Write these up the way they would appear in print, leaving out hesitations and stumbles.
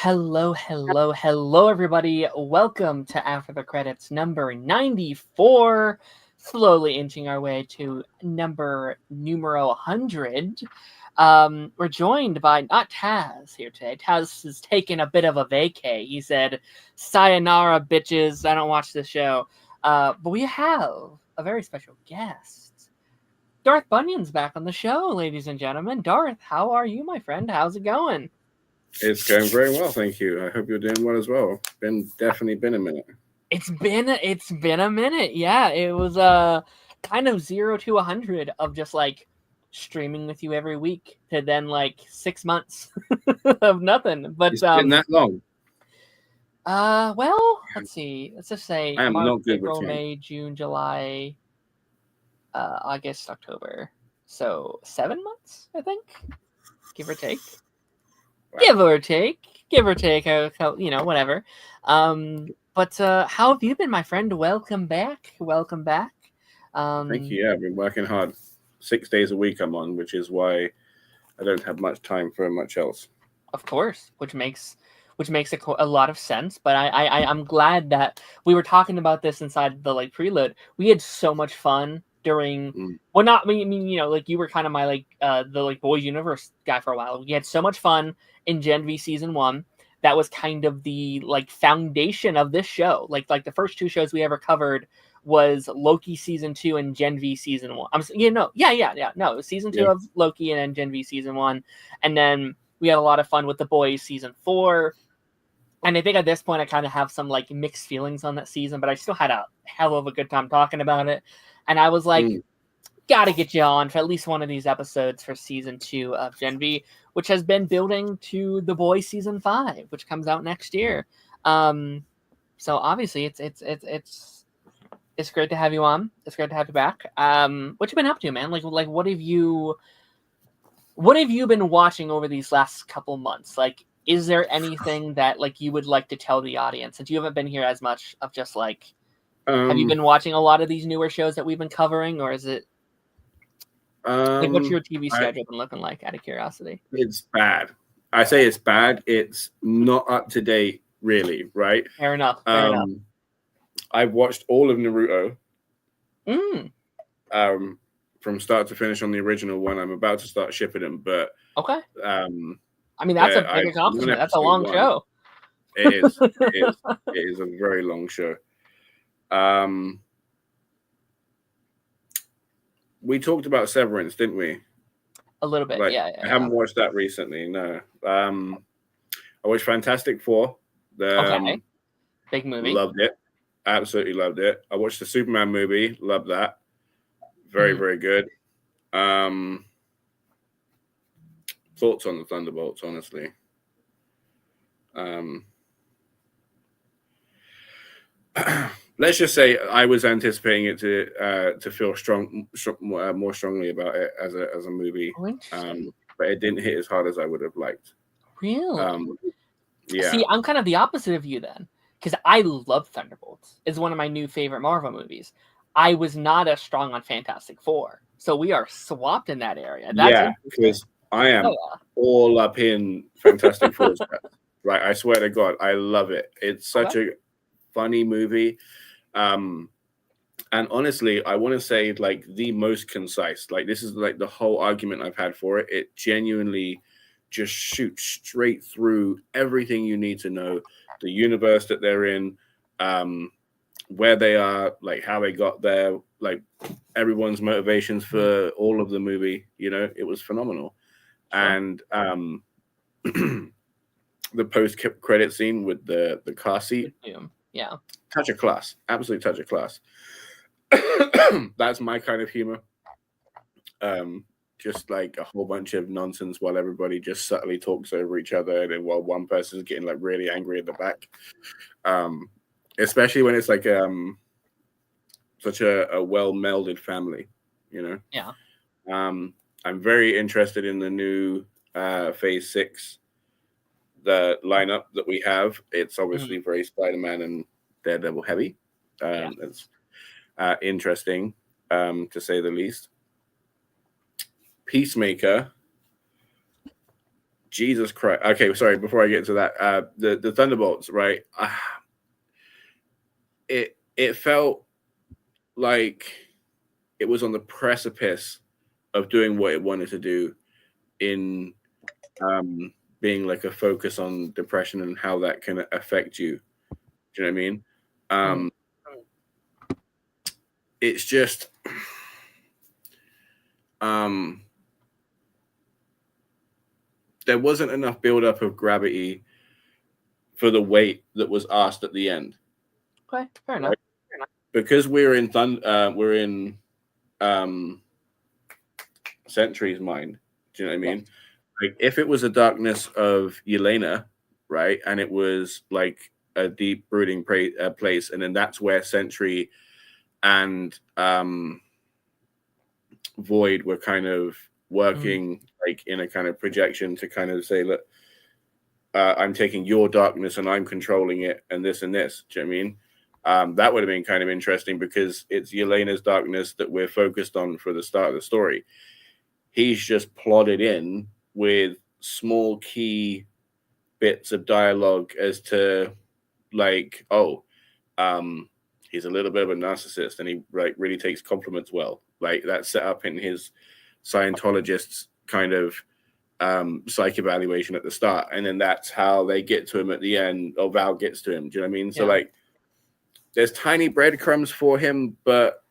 Hello, everybody. Welcome to After the Credits number 94. Slowly inching our way to numero 100. We're joined by not Taz here today. Taz has taken a bit of a vacay. He said, "Sayonara, bitches. I don't watch this show." But we have a very special guest. Darth Bunyan's back on the show, ladies and gentlemen. Darth, how are you, my friend? How's it going? It's going very well, thank you. I hope you're doing well as well. Definitely been a minute. It's been a minute. Yeah, it was kind of 0 to 100 of just like streaming with you every week to then like 6 months of nothing. But It's been that long. Well, let's see. Let's just say I am March, not good April, with time. May, June, July, August, October. So 7 months, I think, give or take. Wow. Give or take, whatever. But how have you been, my friend? Welcome back. Thank you. Yeah, I've been working hard. 6 days a week I'm on, which is why I don't have much time for much else. Of course, which makes a lot of sense. But I'm glad that we were talking about this inside the like preload. We had so much fun during well, not like you were kind of my the like Boys Universe guy for a while. We had so much fun in Gen V season 1. That was kind of the like foundation of this show. Like the first 2 shows we ever covered was Loki season 2 and Gen V season 1. No, it was season 2 of Loki and then Gen V season 1, and then we had a lot of fun with The Boys season 4. And I think at this point I kind of have some like mixed feelings on that season, but I still had a hell of a good time talking about it. And I was like, gotta get you on for at least one of these episodes for season 2 of Gen V, which has been building to The Boys season 5, which comes out next year. So obviously it's great to have you on. It's great to have you back. What you been up to, man? Like what have you been watching over these last couple months? Like, is there anything that like you would like to tell the audience, since you haven't been here as much, of just like have you been watching a lot of these newer shows that we've been covering, or is it like what's your TV schedule been looking like, out of curiosity? It's bad. I say it's bad. It's not up to date, really, right? Fair enough. I've watched all of Naruto. From start to finish on the original one. I'm about to start shipping them, but okay. I mean, that's a big accomplishment. That's a long show. It is. It is a very long show. We talked about Severance, didn't we? A little bit, yeah. I haven't watched that recently, no. I watched Fantastic Four. Big movie. Loved it. Absolutely loved it. I watched the Superman movie. Loved that. Very, very good. Thoughts on the Thunderbolts, honestly. Let's just say I was anticipating it to feel more strongly about it as a movie, but it didn't hit as hard as I would have liked. Really? Yeah. See, I'm kind of the opposite of you then, because I love Thunderbolts. It's one of my new favorite Marvel movies. I was not as strong on Fantastic Four, so we are swapped in that area. That's because I am all up in Fantastic Four. Right, I swear to God, I love it. It's such a funny movie. And honestly, I want to say like the most concise. Like this is like the whole argument I've had for it. It genuinely just shoots straight through everything you need to know, the universe that they're in, where they are, like how they got there, like everyone's motivations for all of the movie. You know, it was phenomenal. Sure. And the post-credit scene with the car seat. Yeah. Touch of class. Absolute touch of class. That's my kind of humor. Just like a whole bunch of nonsense while everybody just subtly talks over each other, and then while one person's getting like really angry at the back. Especially when it's like such a well-melded family, you know? Yeah. I'm very interested in the new Phase 6, the lineup that we have. It's obviously very Spider-Man and Daredevil heavy. It's interesting, to say the least. Peacemaker Jesus Christ. Okay, sorry. Before I get to that, the Thunderbolts, right? It felt like it was on the precipice of doing what it wanted to do in being like a focus on depression and how that can affect you. Do you know what I mean? It's just there wasn't enough build-up of gravity for the weight that was asked at the end. Okay, fair enough. Because we're in Sentry's mind. Do you know what I mean? Yeah. Like if it was a darkness of Yelena, right, and it was like a deep brooding place, and then that's where Sentry and Void were kind of working like in a kind of projection to kind of say, look, I'm taking your darkness and I'm controlling it, and this and this. Do you know what I mean? That would have been kind of interesting because it's Yelena's darkness that we're focused on for the start of the story. He's just plotted in with small key bits of dialogue as to like, he's a little bit of a narcissist and he like really takes compliments well. Like that's set up in his Scientologist's kind of psych evaluation at the start, and then that's how they get to him at the end, or Val gets to him. Do you know what I mean? So like there's tiny breadcrumbs for him, but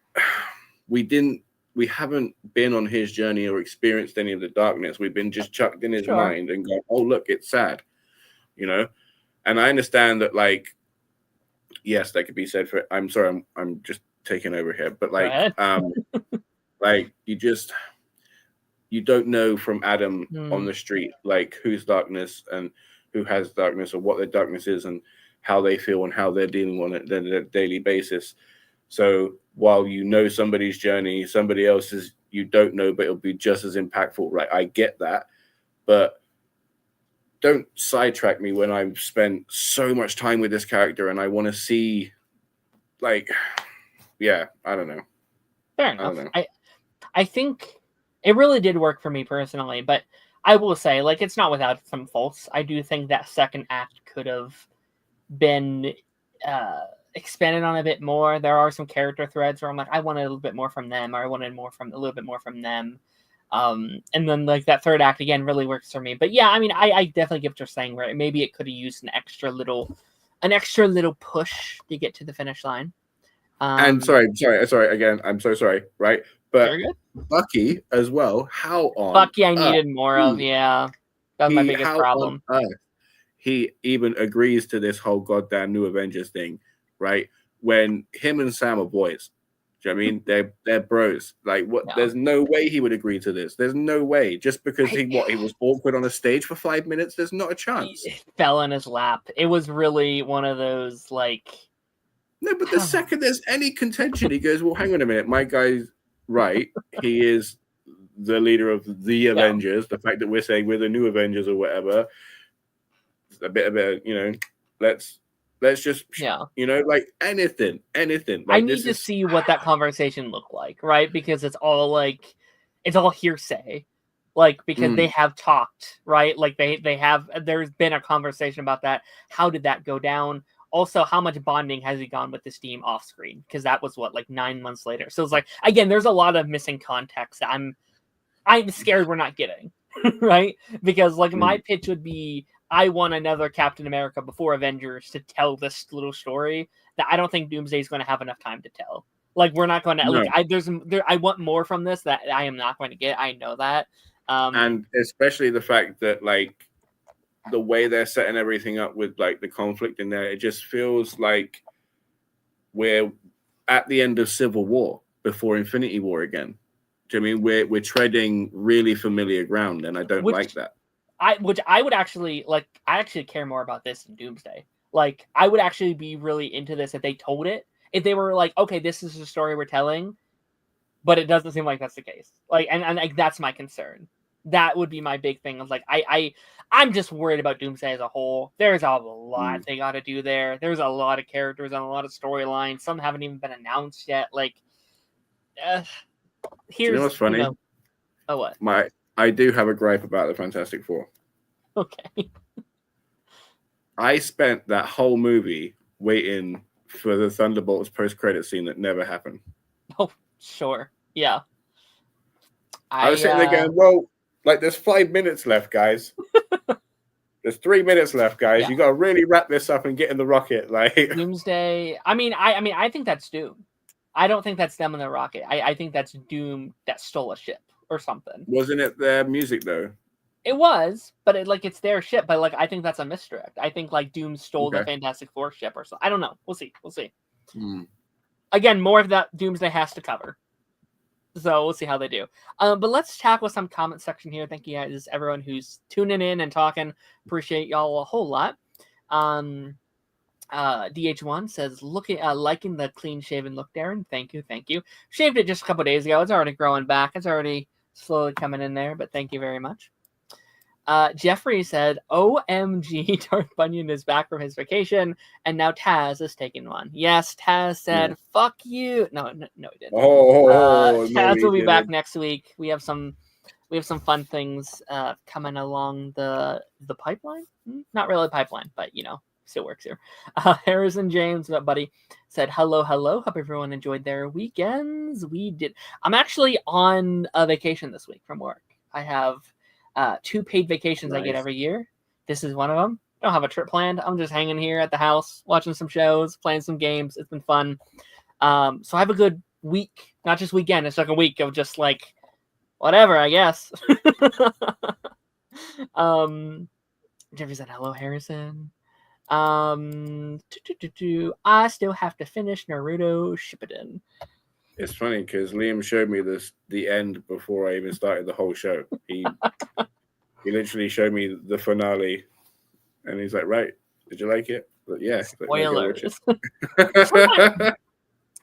we haven't been on his journey or experienced any of the darkness. We've been just chucked in his mind and go, oh look, it's sad, you know. And I understand that, like, yes, that could be said for. I'm sorry, I'm just taking over here, but like, like you don't know from Adam on the street, like whose darkness and who has darkness or what their darkness is and how they feel and how they're dealing on it on a daily basis. So while you know somebody's journey, somebody else's you don't know, but it'll be just as impactful, right? I get that, but don't sidetrack me when I've spent so much time with this character and I want to see, like, yeah, I don't know. Fair enough. I think it really did work for me personally, but I will say, like, it's not without some faults. I do think that second act could have been expanded on a bit more. There are some character threads where I'm like, I wanted a little bit more from them, or I wanted a little bit more from them. And then like that third act again really works for me. But yeah, I mean, I definitely get what you're saying, right? Maybe it could have used an extra little push to get to the finish line. And sorry again. I'm so sorry, right? But Bucky as well. How on Bucky I needed more of, yeah. That was my biggest problem. He even agrees to this whole goddamn New Avengers thing, right? When him and Sam are boys. Do you know what I mean? They're bros. Like what? No. There's no way he would agree to this. There's no way. Just because he was awkward on a stage for 5 minutes. There's not a chance. He fell in his lap. It was really one of those like. No, but the second there's any contention, he goes, "Well, hang on a minute. My guy's right. He is the leader of the Avengers. The fact that we're saying we're the New Avengers or whatever, a bit of a, you know, let's just, you know, like anything. Like, I need to see what that conversation looked like, right? Because it's all hearsay, like, because they have talked, right? Like they have, there's been a conversation about that. How did that go down? Also, how much bonding has he gone with this team off screen? Because that was like 9 months later. So it's like, again, there's a lot of missing context that I'm scared we're not getting, right? Because like my pitch would be, I want another Captain America before Avengers to tell this little story that I don't think Doomsday is going to have enough time to tell. Like we're not going to. No. Like, I want more from this that I am not going to get. I know that, and especially the fact that like the way they're setting everything up with like the conflict in there, it just feels like we're at the end of Civil War before Infinity War again. Do you know what I mean we're treading really familiar ground, and I don't like that. I would actually like. I actually care more about this than Doomsday. Like, I would actually be really into this if they told it. If they were like, okay, this is the story we're telling, but it doesn't seem like that's the case. Like, and like that's my concern. That would be my big thing. Of like, I'm just worried about Doomsday as a whole. There's a lot they got to do there. There's a lot of characters and a lot of storylines. Some haven't even been announced yet. Like, here's you know what's funny? You know, oh what? I do have a gripe about the Fantastic Four. Okay. I spent that whole movie waiting for the Thunderbolts post-credit scene that never happened. Oh, sure. Yeah. I was sitting there going, well, like, there's 5 minutes left, guys. There's 3 minutes left, guys. Yeah. You got to really wrap this up and get in the rocket. Like Doomsday. I think that's Doom. I don't think that's them in the rocket. I think that's Doom that stole a ship or something. Wasn't it their music though? It was, but it's their ship. But like, I think that's a misdirect. I think like Doom stole the Fantastic Four ship or something. I don't know. We'll see. Again, more of that Doomsday has to cover. So we'll see how they do. But let's tackle some comment section here. Thank you guys, everyone who's tuning in and talking. Appreciate y'all a whole lot. DH1 says, liking the clean-shaven look, Darren. Thank you. Shaved it just a couple days ago. It's already growing back. It's already slowly coming in there, but thank you very much. Jeffrey said, OMG, Dark Bunyan is back from his vacation, and now Taz is taking one. Yes, Taz said, fuck you. No, he didn't. Taz will be back next week. We have some fun things coming along the pipeline. Not really pipeline, but still works here. Harrison James, buddy, said hello. Hope everyone enjoyed their weekends. We did. I'm actually on a vacation this week from work. I have 2 paid vacations I get every year. This is one of them. I don't have a trip planned. I'm just hanging here at the house, watching some shows, playing some games. It's been fun. So I have a good week, not just weekend. It's like a week of just like whatever, I guess. Jeffrey said hello, Harrison. I still have to finish Naruto Shippuden. It's funny because Liam showed me the end before I even started the whole show. He literally showed me the finale, and he's like, "Right, did you like it?" But yeah, spoilers.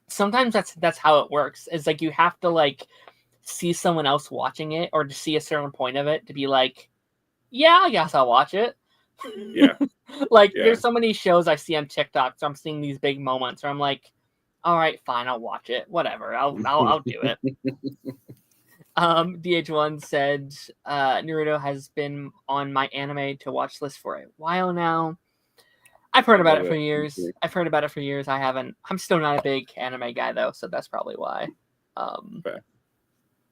Sometimes that's how it works. It's like you have to like see someone else watching it or to see a certain point of it to be like, yeah, I guess I'll watch it. Yeah. There's so many shows I see on TikTok, so I'm seeing these big moments where I'm like, all right, fine, I'll watch it. Whatever, I'll do it. DH1 said Naruto has been on my anime to watch list for a while now. I've heard about it for years. I haven't. I'm still not a big anime guy though, so that's probably why.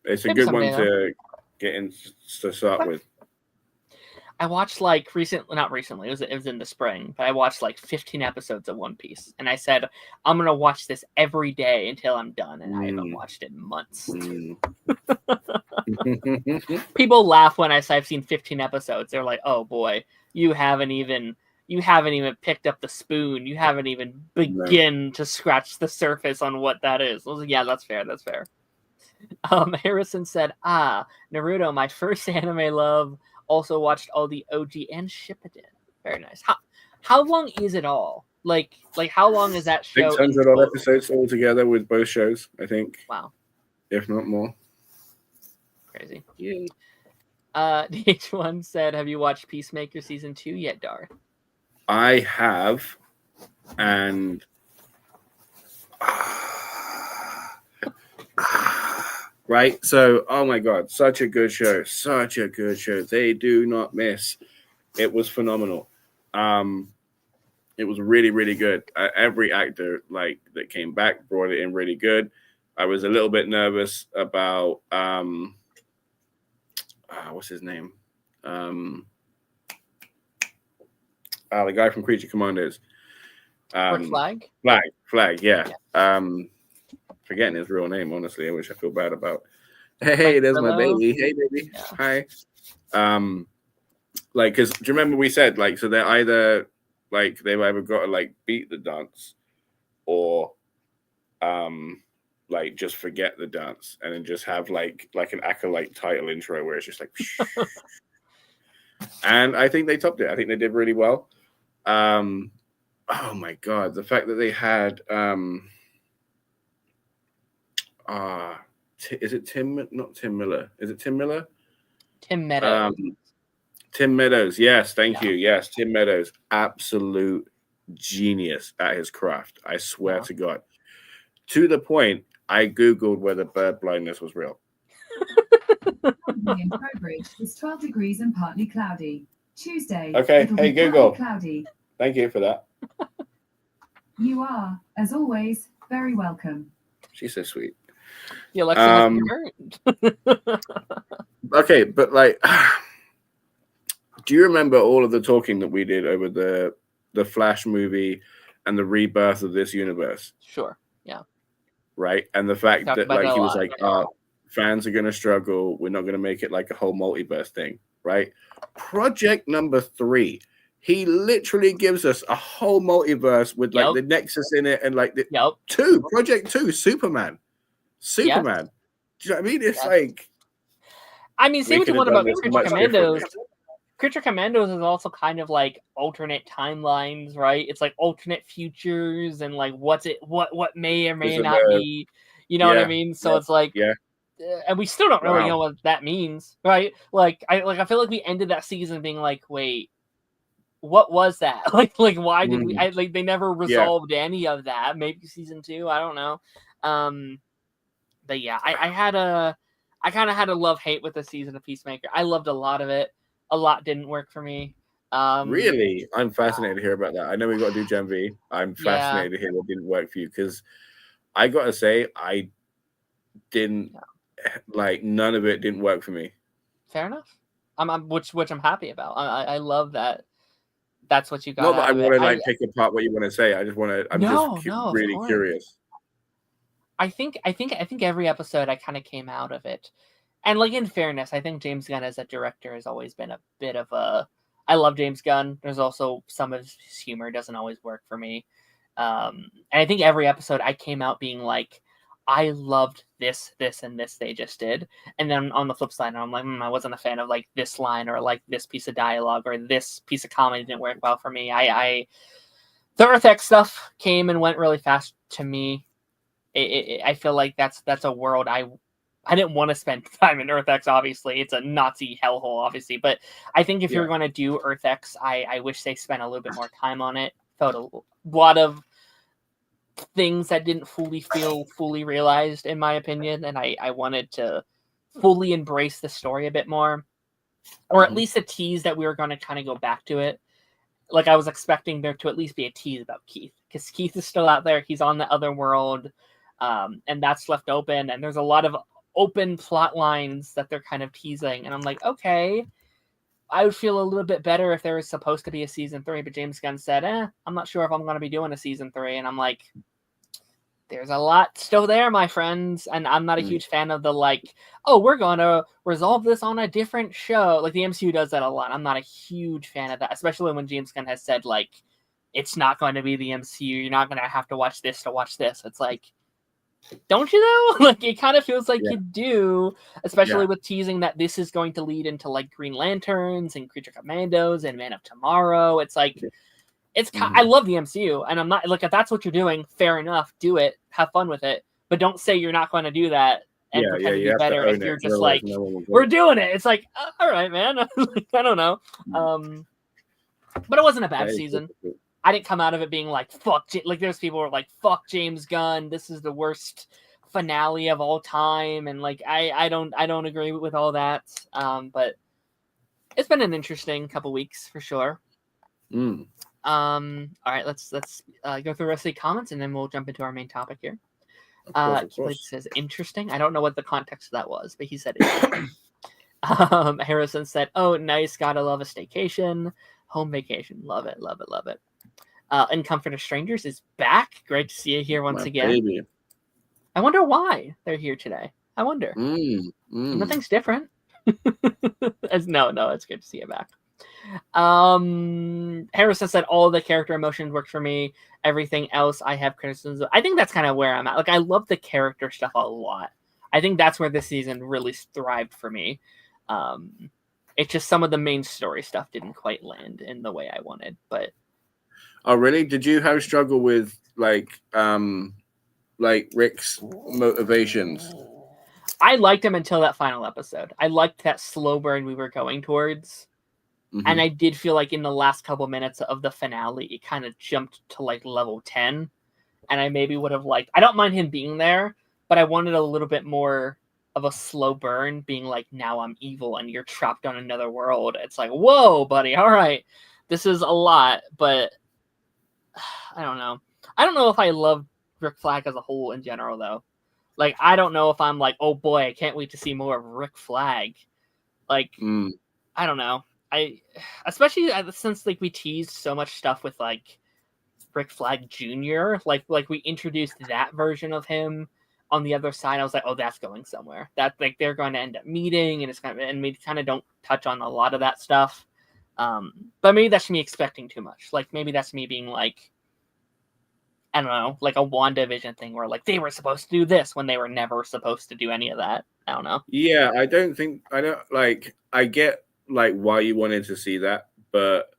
It's a good one to get in to start with. I watched not recently. It was in the spring, but I watched like 15 episodes of One Piece, and I said I'm gonna watch this every day until I'm done, and I haven't watched it in months. People laugh when I say I've seen 15 episodes. They're like, "Oh boy, you haven't even picked up the spoon. You haven't even begun to scratch the surface on what that is." I was like, "Yeah, that's fair. That's fair." Harrison said, Naruto, my first anime love. Also watched all the OG and Shippuden. Very nice. How long is it all? Like how long is that show? 600 odd episodes all together with both shows, I think. Wow. If not more. Crazy. Yeah. DH1 said, have you watched Peacemaker season 2 yet, Dar? I have, and right. So, oh my God, such a good show. They do not miss. It was phenomenal. It was really, really good. Every actor that came back brought it in really good. I was a little bit nervous about what's his name? The guy from Creature Commandos. Flag? Flag, yeah. Forgetting his real name, honestly, which I feel bad about. Hey, there's my baby. Hey, baby. Yeah. Hi. Because do you remember we said so they're either they've either got to beat the dance or just forget the dance and then just have like an acolyte title intro where it's just like and I think they topped it. I think they did really well. Oh my God, the fact that they had is it Tim? Not Tim Miller. Is it Tim Miller? Tim Meadows. Tim Meadows. Yes, thank you. Yes, Tim Meadows. Absolute genius at his craft. I swear to God. To the point, I Googled whether bird blindness was real. In Trowbridge, it's 12 degrees and partly cloudy. Tuesday. Okay. Hey, Google. Cloudy. Thank you for that. You are, as always, very welcome. She's so sweet. The Alexa has returned. Okay, but like, do you remember all of the talking that we did over the Flash movie and the rebirth of this universe? Sure. Yeah. Right, and the fact that like he was like, fans are gonna struggle. We're not gonna make it like a whole multiverse thing, right? Project number 3. He literally gives us a whole multiverse with like the Nexus in it and like the Project 2, Superman. Do you know what I mean? It's like, I mean, say what you want about Creature Commandos. Creature Commandos is also kind of like alternate timelines, right? It's like alternate futures and like what may or may not be. You know what I mean? So it's like, and we still don't really know what that means, right? Like I feel like we ended that season being like, wait, what was that? like why did we? Like they never resolved any of that. Maybe season 2, I don't know. But yeah, I kind of had a love-hate with the season of Peacemaker. I loved a lot of it. A lot didn't work for me. Really? I'm fascinated to hear about that. I know we got to do Gen V. I'm fascinated to hear what didn't work for you, because I got to say, I didn't like, none of it didn't work for me. Fair enough. Which I'm happy about. I love that. That's what you got. Not that I want to like pick apart what you want to say. I just want to. I'm really curious. I think every episode I kind of came out of it. And like, in fairness, I think James Gunn as a director has always been a bit of a... I love James Gunn. There's also some of his humor doesn't always work for me. And I think every episode I came out being like, I loved this, and this they just did. And then on the flip side, I'm like, I wasn't a fan of like this line or like this piece of dialogue or this piece of comedy didn't work well for me. The Earth X stuff came and went really fast to me. I feel like that's a world I didn't want to spend time in Earth X, obviously. It's a Nazi hellhole, obviously. But I think if you're going to do Earth X, I wish they spent a little bit more time on it. Felt a lot of things that didn't feel fully realized, in my opinion. And I wanted to fully embrace the story a bit more. Or at least a tease that we were going to kind of go back to it. Like, I was expecting there to at least be a tease about Keith. Because Keith is still out there. He's on the other world. And that's left open. And there's a lot of open plot lines that they're kind of teasing. And I'm like, okay, I would feel a little bit better if there was supposed to be a season 3. But James Gunn said, I'm not sure if I'm going to be doing a season 3. And I'm like, there's a lot still there, my friends. And I'm not a huge fan of the like, oh, we're going to resolve this on a different show. Like the MCU does that a lot. I'm not a huge fan of that, especially when James Gunn has said like, it's not going to be the MCU. You're not going to have to watch this to watch this. It's like, don't you though? Like, it kind of feels like you do, especially with teasing that this is going to lead into like Green Lanterns and Creature Commandos and Man of Tomorrow. It's like, I love the MCU, and I'm not like, if that's what you're doing, fair enough, do it, have fun with it, but don't say you're not going to do that and pretend to be better if you're just like, we're doing it. It's like, all right, man. I don't know. But it wasn't a bad season. I didn't come out of it being like, fuck, like there's people who are like, fuck James Gunn, this is the worst finale of all time, and like I don't agree with all that. But it's been an interesting couple weeks for sure. All right, let's go through the rest of the comments and then we'll jump into our main topic here. Keith says interesting. I don't know what the context of that was, but he said interesting. Harrison said, oh, nice, gotta love a staycation. Home vacation, love it. And Comfort of Strangers is back. Great to see you here once again. Baby. I wonder why they're here today. I wonder. Nothing's different. No, it's good to see you back. Harrison said all the character emotions worked for me. Everything else I have criticisms of. I think that's kind of where I'm at. Like, I love the character stuff a lot. I think that's where this season really thrived for me. It's just some of the main story stuff didn't quite land in the way I wanted, but. Oh, really? Did you have struggle with like Rick's motivations? I liked him until that final episode. I liked that slow burn we were going towards. And I did feel like in the last couple minutes of the finale, it kind of jumped to like level 10. And I maybe would have liked, I don't mind him being there, but I wanted a little bit more of a slow burn, being like, now I'm evil and you're trapped on another world. It's like, whoa, buddy, all right, this is a lot, but I don't know. I don't know if I love Rick Flag as a whole in general, though. Like, I don't know if I'm like, oh boy, I can't wait to see more of Rick Flag. Like, I don't know. Especially since like we teased so much stuff with like Rick Flag Jr. Like we introduced that version of him on the other side. I was like, oh, that's going somewhere. That like they're going to end up meeting, and and we kind of don't touch on a lot of that stuff. But maybe that's me expecting too much. Like maybe that's me being like, I don't know, like a WandaVision thing where like they were supposed to do this when they were never supposed to do any of that. I don't know. Yeah, I don't like. I get like why you wanted to see that, but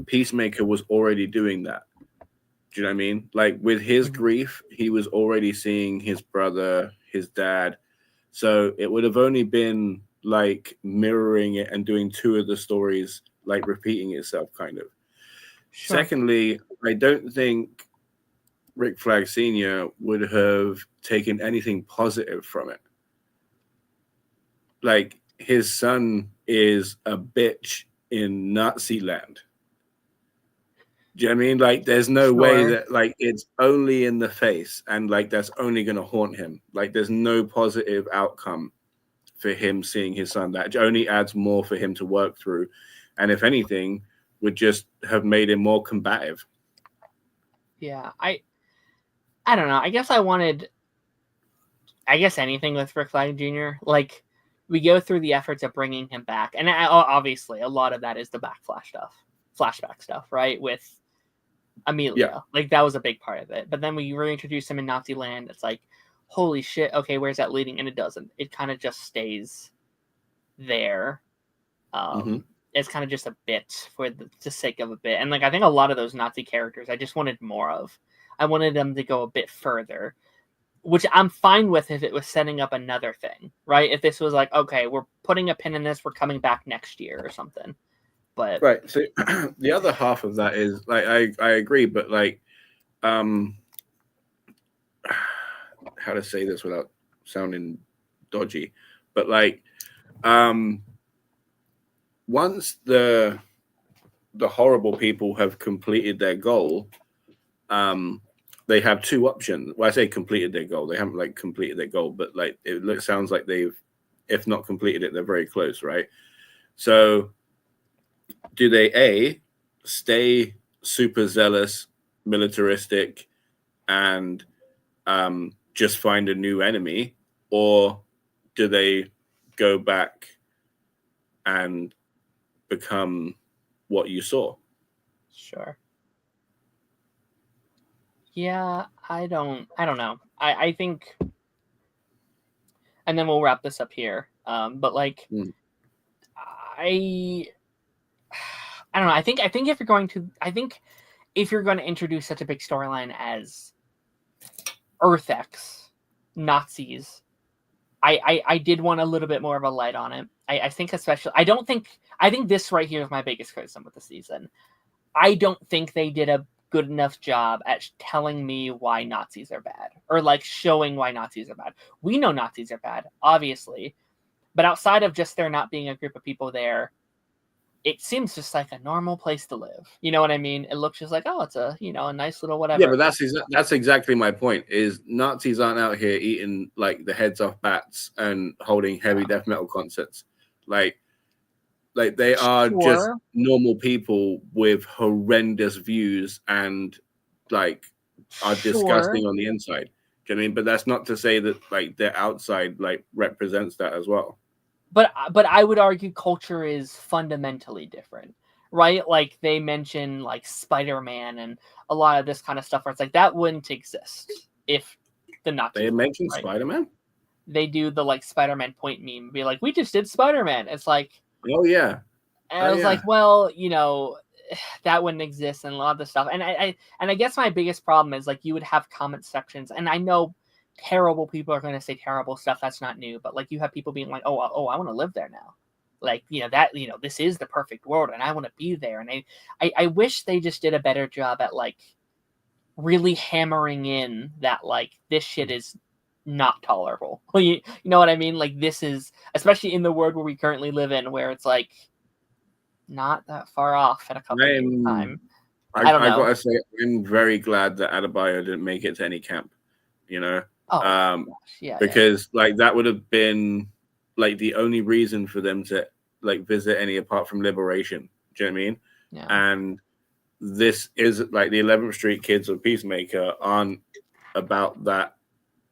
Peacemaker was already doing that. Do you know what I mean? Like with his grief, he was already seeing his brother, his dad. So it would have only been like mirroring it and doing two of the stories, like repeating itself, kind of. Sure. Secondly, I don't think Rick Flag Sr. would have taken anything positive from it. Like his son is a bitch in Nazi land. Do you know what I mean? Like there's no way that like it's only in the face and like that's only going to haunt him. Like there's no positive outcome for him seeing his son. That only adds more for him to work through. And if anything, would just have made him more combative. Yeah, I don't know. I guess I wanted anything with Rick Flag Jr. Like we go through the efforts of bringing him back, and obviously a lot of that is the flashback stuff, right? With Amelia, like that was a big part of it. But then we reintroduce him in Nazi land. It's like, holy shit, okay, where's that leading? And it doesn't. It kind of just stays there. It's kind of just a bit for the sake of a bit. And like I think a lot of those Nazi characters, I just wanted more of. I wanted them to go a bit further, which I'm fine with if it was setting up another thing, right? If this was like, okay, we're putting a pin in this, we're coming back next year or something. But right. So the other half of that is like I agree, but like how to say this without sounding dodgy, but like once the horrible people have completed their goal, they have two options. Well, I say completed their goal. They haven't like completed their goal, but like it sounds like they've, if not completed it, they're very close, right? So do they A, stay super zealous, militaristic, and just find a new enemy, or do they go back and become what you saw? Sure. Yeah, I don't know. I think, and then we'll wrap this up here. But like, I don't know. I think if you're going to introduce such a big storyline as Earth X Nazis, I did want a little bit more of a light on it. I think especially, I think this right here is my biggest criticism with the season. I don't think they did a good enough job at telling me why Nazis are bad, or like showing why Nazis are bad. We know Nazis are bad, obviously, but outside of just there not being a group of people there, it seems just like a normal place to live. You know what I mean? It looks just like, oh, it's a, a nice little whatever. Yeah, but that's exactly my point. Is Nazis aren't out here eating like the heads off bats and holding heavy death metal concerts. Like they are just normal people with horrendous views and like are disgusting on the inside. Do you know what I mean? But that's not to say that like their outside like represents that as well. But I would argue culture is fundamentally different, right? Like they mention like Spider-Man and a lot of this kind of stuff where it's like that wouldn't exist if the Nazis. They mentioned right? Spider-Man? They do the like Spider-Man point meme, be like, we just did Spider-Man. It's like, oh yeah. And I was like, well, that wouldn't exist and a lot of this stuff. And I guess my biggest problem is like you would have comment sections, and I know terrible people are going to say terrible stuff. That's not new, but like you have people being like, oh, I want to live there now. Like, this is the perfect world and I want to be there. And I wish they just did a better job at like really hammering in that like this shit is not tolerable. You know what I mean? Like this is, especially in the world where we currently live in, where it's like not that far off in a couple of years' time. I don't know. I gotta say, I'm very glad that Adebayo didn't make it to any camp. You know, because like that would have been like the only reason for them to like visit any apart from Liberation. Do you know what I mean? Yeah. And this is like the 11th Street kids of Peacemaker aren't about that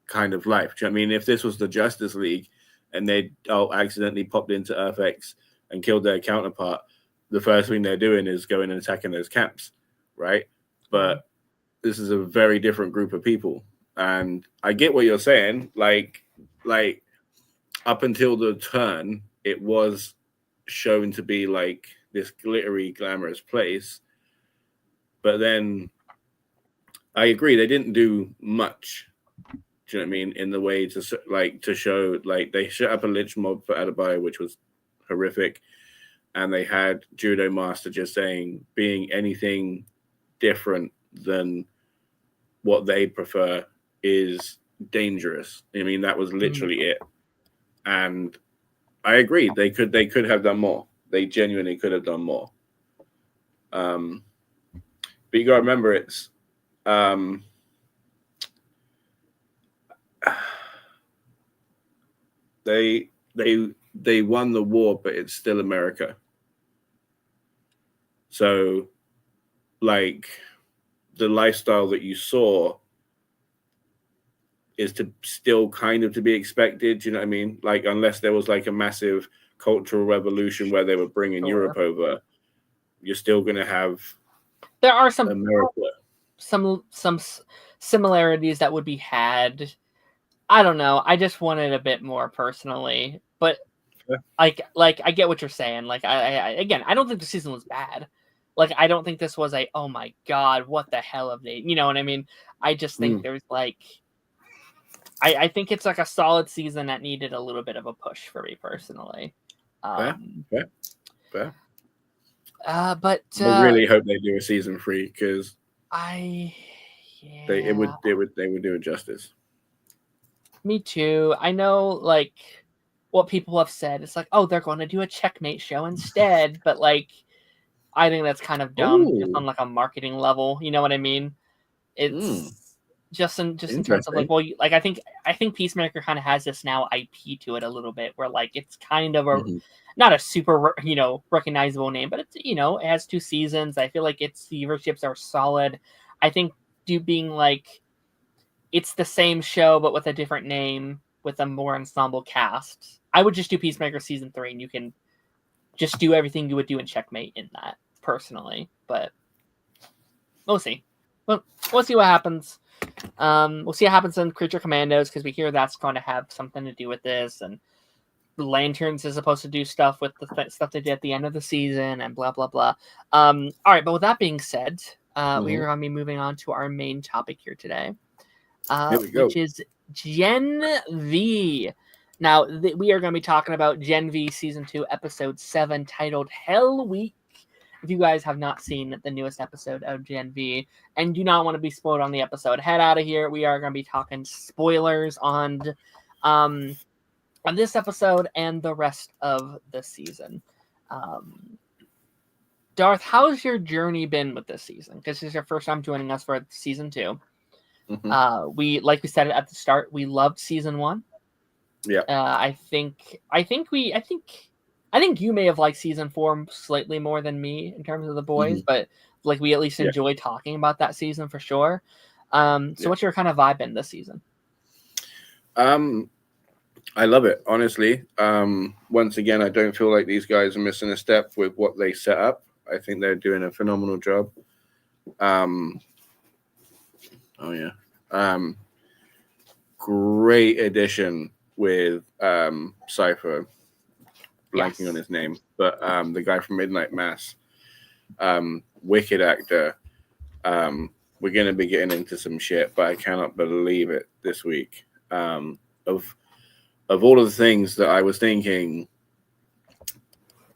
kind of life. Do you know what I mean? If this was the Justice League and they accidentally popped into Earth X and killed their counterpart, the first thing they're doing is going and attacking those camps, right? But this is a very different group of people. And I get what you're saying. Like up until the turn, it was shown to be like this glittery, glamorous place. But then I agree, they didn't do much. Do you know what I mean? In the way to show, like they set up a lynch mob for Adebayo, which was horrific. And they had Judo Master just saying being anything different than what they prefer is dangerous. I mean, that was literally it. And I agree, they could have done more. They genuinely could have done more. But you gotta remember, it's they won the war, but it's still America. So, like, the lifestyle that you saw is still kind of to be expected. Do you know what I mean? Like, unless there was like a massive cultural revolution where they were bringing Europe over, you're still going to have. There are some America. some similarities that would be had. I don't know. I just wanted a bit more personally, but like I get what you're saying. Like I again, I don't think the season was bad. Like I don't think this was a oh my god, what the hell have they? You know what I mean? I just think there's like. I think it's like a solid season that needed a little bit of a push for me personally. Fair. But I really hope they do a season 3 because they would do it justice. Me too. I know like what people have said. It's like, oh, they're going to do a Checkmate show instead, but like I think that's kind of dumb just on like a marketing level. You know what I mean? It's just in terms of like, well, like I think Peacemaker kind of has this now IP to it a little bit, where like it's kind of a not a super recognizable name, but it's it has 2 seasons. I feel like its viewerships are solid. I think being like it's the same show but with a different name with a more ensemble cast. I would just do Peacemaker season 3, and you can just do everything you would do in Checkmate in that personally. But we'll see. We'll see what happens. We'll see what happens in Creature Commandos because we hear that's going to have something to do with this, and the Lanterns is supposed to do stuff with the stuff they did at the end of the season, and blah blah blah. All right, but with that being said, we are going to be moving on to our main topic here today, which is Gen V. Now we are going to be talking about Gen V season 2, episode 7, titled Hell Week. If you guys have not seen the newest episode of Gen V and do not want to be spoiled on the episode, head out of here. We are going to be talking spoilers on this episode and the rest of the season. Darth, how's your journey been with this season? Because this is your first time joining us for season 2. We said at the start, we loved season 1. Yeah. I think you may have liked season 4 slightly more than me in terms of the boys, but like we at least enjoy talking about that season for sure. So what's your kind of vibe in this season? I love it, honestly. Once again, I don't feel like these guys are missing a step with what they set up. I think they're doing a phenomenal job. Great addition with Cypher. Blanking on his name, but the guy from Midnight Mass, wicked actor. We're going to be getting into some shit, but I cannot believe it this week. Of all of the things that I was thinking,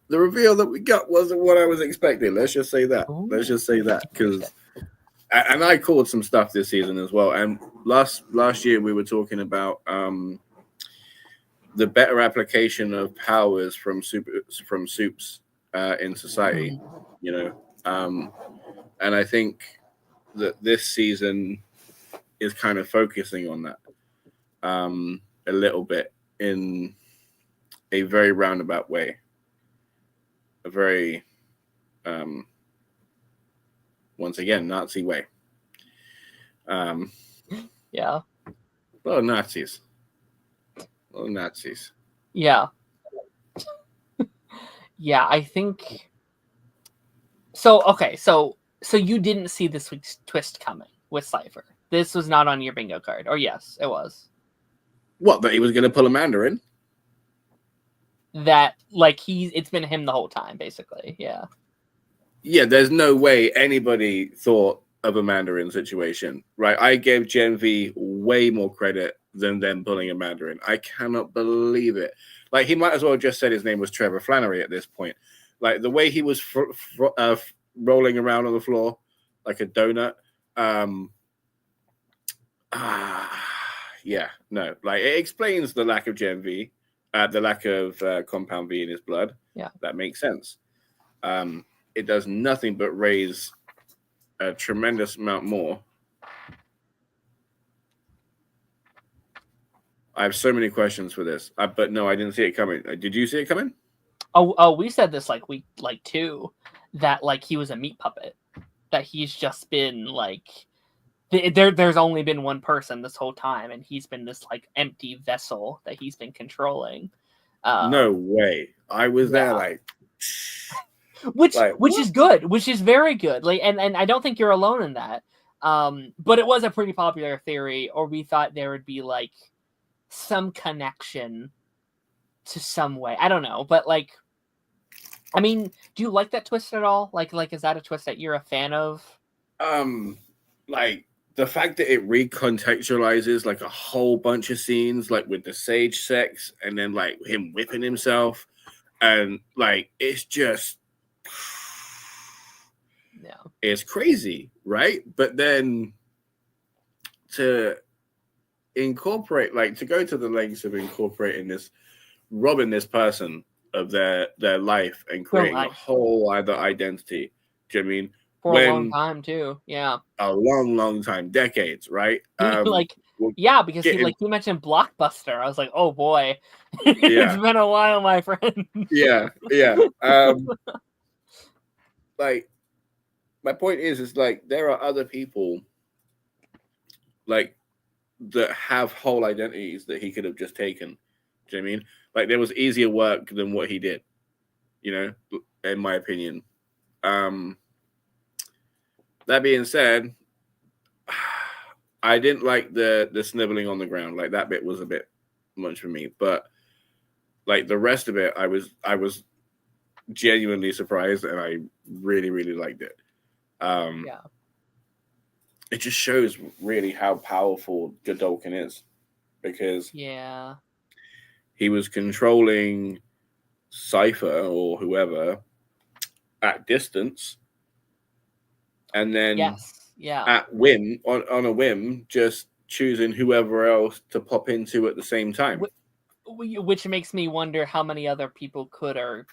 the reveal that we got wasn't what I was expecting. Let's just say that. Let's just say that, because and I called some stuff this season as well. And last year we were talking about the better application of powers from soups in society, you know. And I think that this season is kind of focusing on that a little bit in a very roundabout way, a very once again Nazi way. Yeah. Oh, Nazis. Oh, Nazis. Yeah. Yeah, I think so. Okay, so you didn't see this week's twist coming with Cypher. This was not on your bingo card, or yes, it was. What? That he was going to pull a Mandarin? That like it's been him the whole time, basically. Yeah. Yeah, there's no way anybody thought of a Mandarin situation, right? I gave Gen V way more credit than them pulling a Mandarin. I cannot believe it. Like, he might as well have just said his name was Trevor Flannery at this point. Like, the way he was rolling around on the floor like a donut. Yeah, no. Like, it explains the lack of Gen V, the lack of Compound V in his blood. Yeah. That makes sense. It does nothing but raise a tremendous amount more. I have so many questions for this, but no, I didn't see it coming. Did you see it coming? Oh, we said this like week 2 that like he was a meat puppet, that he's just been like there's only been one person this whole time, and he's been this like empty vessel that he's been controlling. No way. I was there like. Which is good, which is very good. Like, and I don't think you're alone in that. But it was a pretty popular theory, or we thought there would be like some connection to some way. I don't know, but like, I mean, do you like that twist at all? Like, is that a twist that you're a fan of? Like the fact that it recontextualizes like a whole bunch of scenes, like with the sage sex, and then like him whipping himself, and like it's just. Yeah, it's crazy, right? But then to incorporate, like to go to the lengths of incorporating this, robbing this person of their life and creating a whole other identity. Do you know what I mean? For a long time too. Yeah, a long time, decades, right? Like, yeah, because he mentioned Blockbuster. I was like, oh boy, it's been a while, my friend. Yeah. Like, my point is like there are other people like that have whole identities that he could have just taken. Do you know what I mean? Like, there was easier work than what he did, you know, in my opinion. That being said, I didn't like the sniveling on the ground. Like, that bit was a bit much for me, but like the rest of it, I was genuinely surprised, and I really liked it. It just shows really how powerful Godolkin is, because he was controlling Cypher or whoever at distance, and then at whim, on a whim, just choosing whoever else to pop into at the same time. Which makes me wonder how many other people could or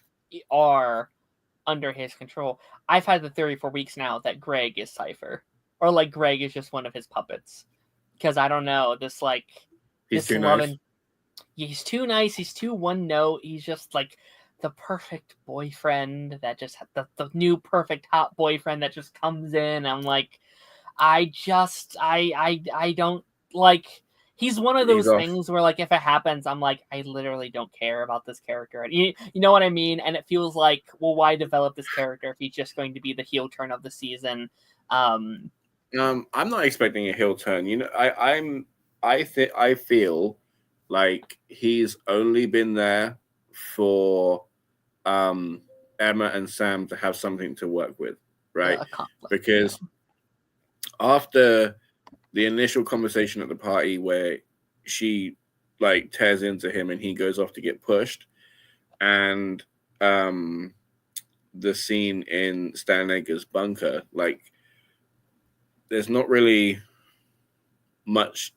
are under his control. I've had the theory for weeks now that Greg is Cypher, or like Greg is just one of his puppets. Because I don't know, this like he's too nice. He's too nice. He's too one note. He's just like the perfect boyfriend that just the new perfect hot boyfriend that just comes in. I'm like, I don't like. He's one of those things where, like, if it happens, I'm like, I literally don't care about this character. You know what I mean? And it feels like, well, why develop this character if he's just going to be the heel turn of the season? I'm not expecting a heel turn. You know, I feel like he's only been there for Emma and Sam to have something to work with, right? Because after the initial conversation at the party where she like tears into him and he goes off to get pushed, and the scene in Stan Edgar's bunker, like there's not really much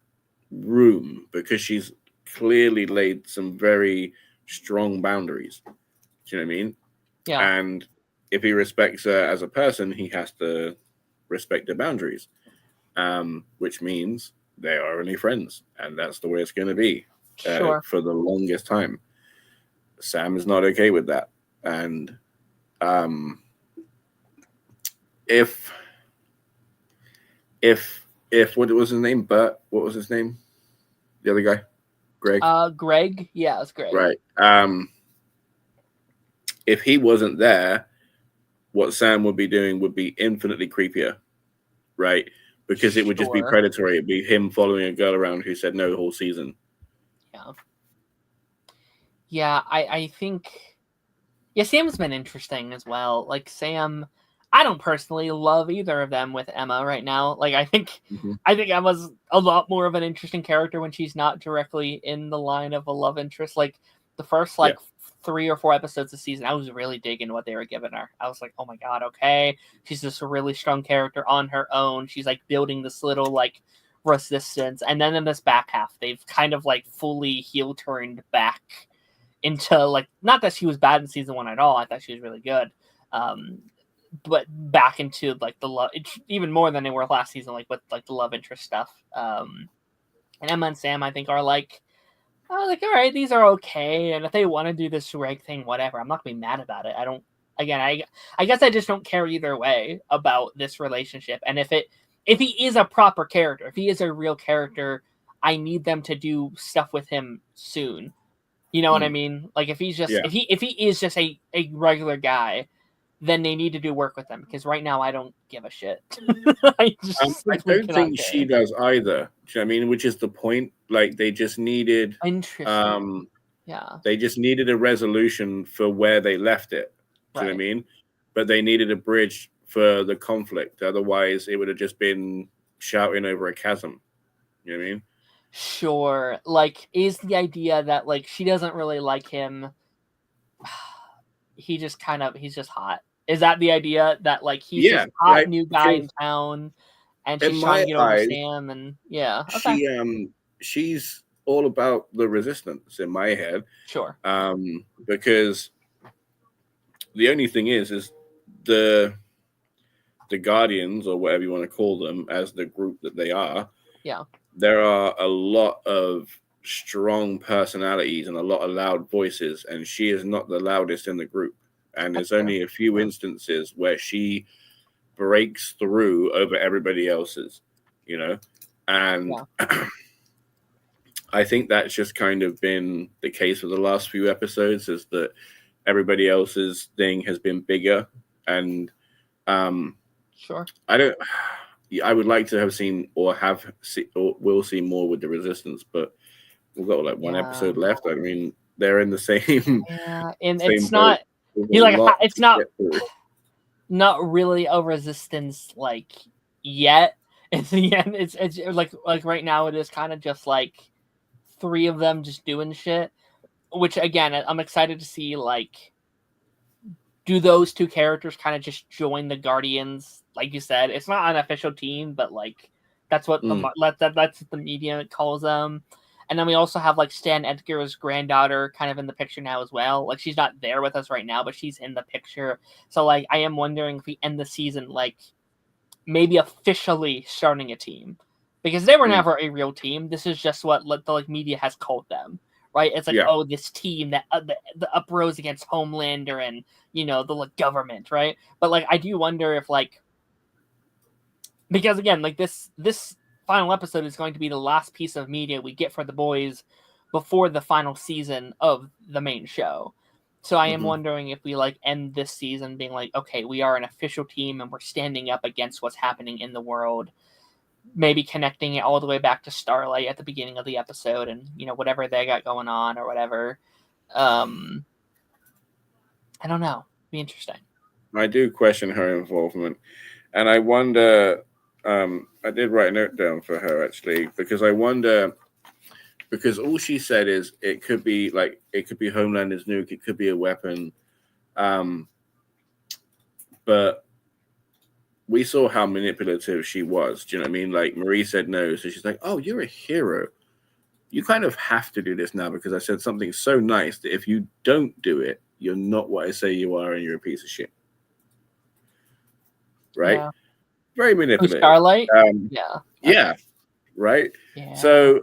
room because she's clearly laid some very strong boundaries. Do you know what I mean? Yeah. And if he respects her as a person, he has to respect the boundaries, which means they are only friends, and that's the way it's going to be for the longest time. Sam is not okay with that, and if what was his name? Bert? What was his name? The other guy, Greg. Greg. Yeah, it's Greg. Right. If he wasn't there, what Sam would be doing would be infinitely creepier, right? Because it would just be predatory. It'd be him following a girl around who said no the whole season. Yeah. Yeah, I think. Yeah, Sam's been interesting as well. Like Sam, I don't personally love either of them with Emma right now. Like I think Emma's a lot more of an interesting character when she's not directly in the line of a love interest. Like the first 3 or 4 episodes of the season, I was really digging what they were giving her. I was like, oh my god, okay, she's just a really strong character on her own. She's like building this little like resistance, and then in this back half, they've kind of like fully heel turned back into like, not that she was bad in season 1 at all. I thought she was really good, but back into like the love, even more than they were last season, like with like the love interest stuff. And Emma and Sam, I think, are like all right, these are okay, and if they want to do this Greg thing, whatever. I'm not gonna be mad about it. I guess I just don't care either way about this relationship. And if he is a proper character, if he is a real character, I need them to do stuff with him soon. You know what I mean? Like if he's just if he is just a regular guy, then they need to do work with him, because right now I don't give a shit. I don't think she does either. Do you know what I mean? Which is the point. Like they just needed they just needed a resolution for where they left it. Do you know what I mean? But they needed a bridge for the conflict. Otherwise it would have just been shouting over a chasm. You know what I mean? Sure. Like, is the idea that like she doesn't really like him? He's just hot. Is that the idea, that like he's just hot new guy in town, and she's trying to get over Sam? And she's all about the resistance in my head. Sure. Because the only thing is the Guardians, or whatever you want to call them, as the group that they are. Yeah. There are a lot of strong personalities and a lot of loud voices, and she is not the loudest in the group. And there's only a few instances where she breaks through over everybody else's, you know? And I think that's just kind of been the case for the last few episodes, is that everybody else's thing has been bigger. And I would like to have seen or will see more with the resistance, but we've got like one episode left. I mean, they're in the same. Yeah, and it's not. It's not really a resistance like yet. At the end, it's like right now it is kind of just like 3 of them just doing shit. Which again, I'm excited to see. Like, do those 2 characters kind of just join the Guardians? Like you said, it's not an official team, but like that's what that's what the media calls them. And then we also have like Stan Edgar's granddaughter kind of in the picture now as well. Like she's not there with us right now, but she's in the picture. So like I am wondering if we end the season like maybe officially starting a team, because they were never a real team. This is just what the like media has called them. Right, it's like this team that the uprose against Homelander and the like government, right? But like I do wonder if like, because again like this final episode is going to be the last piece of media we get for the boys before the final season of the main show. So I am wondering if we like end this season being like, okay, we are an official team and we're standing up against what's happening in the world. Maybe connecting it all the way back to Starlight at the beginning of the episode, and whatever they got going on or whatever. I don't know. Be interesting. I do question her involvement, and I wonder. I did write a note down for her actually, because I wonder, because all she said is it could be Homelander's nuke, it could be a weapon, but we saw how manipulative she was. Do you know what I mean? Like Marie said no, so she's like, "Oh, you're a hero. You kind of have to do this now because I said something so nice that if you don't do it, you're not what I say you are, and you're a piece of shit." Right? Yeah. Very manipulative. Starlight? Yeah. Okay. Yeah. Right. Yeah. So,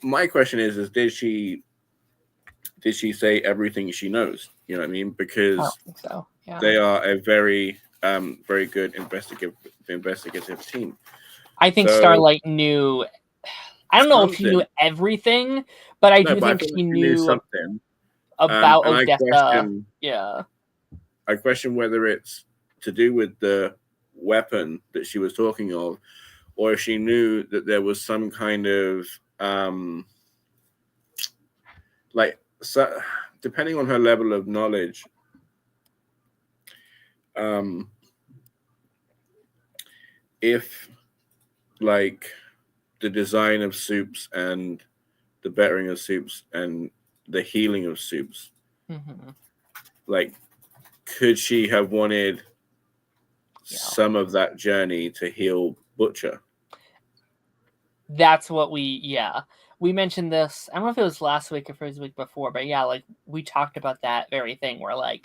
my question is did she say everything she knows? You know what I mean? Because I don't think so. Yeah. they are a very, very good investigative team. I think Starlight knew. I don't know if she knew everything, but I do think she knew something about Odessa. I question whether it's to do with the weapon that she was talking of, or if she knew that there was some kind of depending on her level of knowledge, if like the design of soups and the bettering of soups and the healing of soups, like could she have wanted some of that journey to heal Butcher? That's what we mentioned this. I don't know if it was last week or if it was the week before, but like we talked about that very thing where like,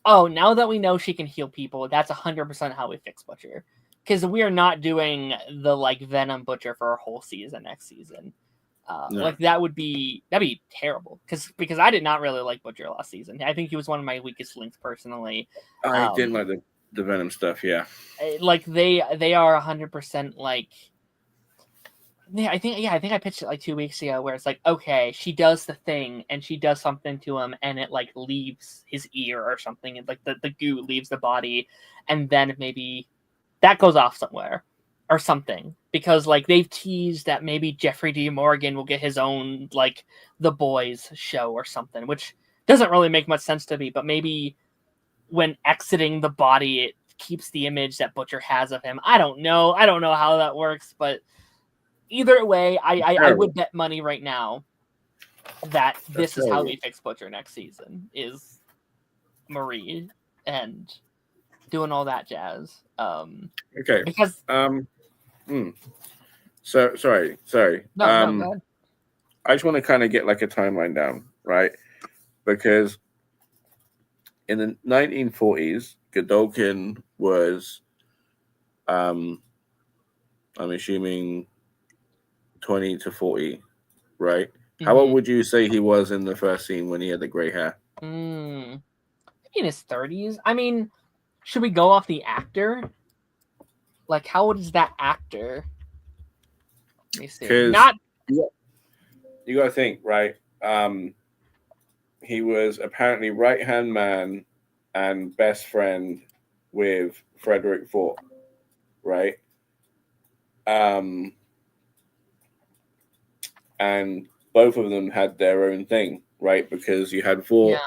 oh, now that we know she can heal people, that's 100% how we fix Butcher. Because we are not doing the like Venom Butcher for a whole season next season. No. Like that'd be terrible. Because I did not really like Butcher last season. I think he was one of my weakest links personally. I didn't like the Venom stuff. Yeah, like they are 100% like. Yeah, I think I pitched it like 2 weeks ago where it's like, okay, she does the thing and she does something to him and it like leaves his ear or something, and like the goo leaves the body, and then maybe that goes off somewhere or something, because like they've teased that maybe Jeffrey D. Morgan will get his own like The Boys show or something, which doesn't really make much sense to me, but maybe when exiting the body it keeps the image that Butcher has of him. I don't know how that works, but either way, I would bet money right now that this is how we fix Butcher next season, is Marie and doing all that jazz. Okay. Because So sorry. No, go ahead. I just want to kind of get like a timeline down, right? Because in the 1940s, Godolkin was I'm assuming 20 to 40, right? How old would you say he was in the first scene when he had the gray hair? Maybe in his 30s. I mean, should we go off the actor? Like, how old is that actor? Let me see. You gotta think, right? He was apparently right-hand man and best friend with Frederick Fort, right? And both of them had their own thing, right? Because you had Fort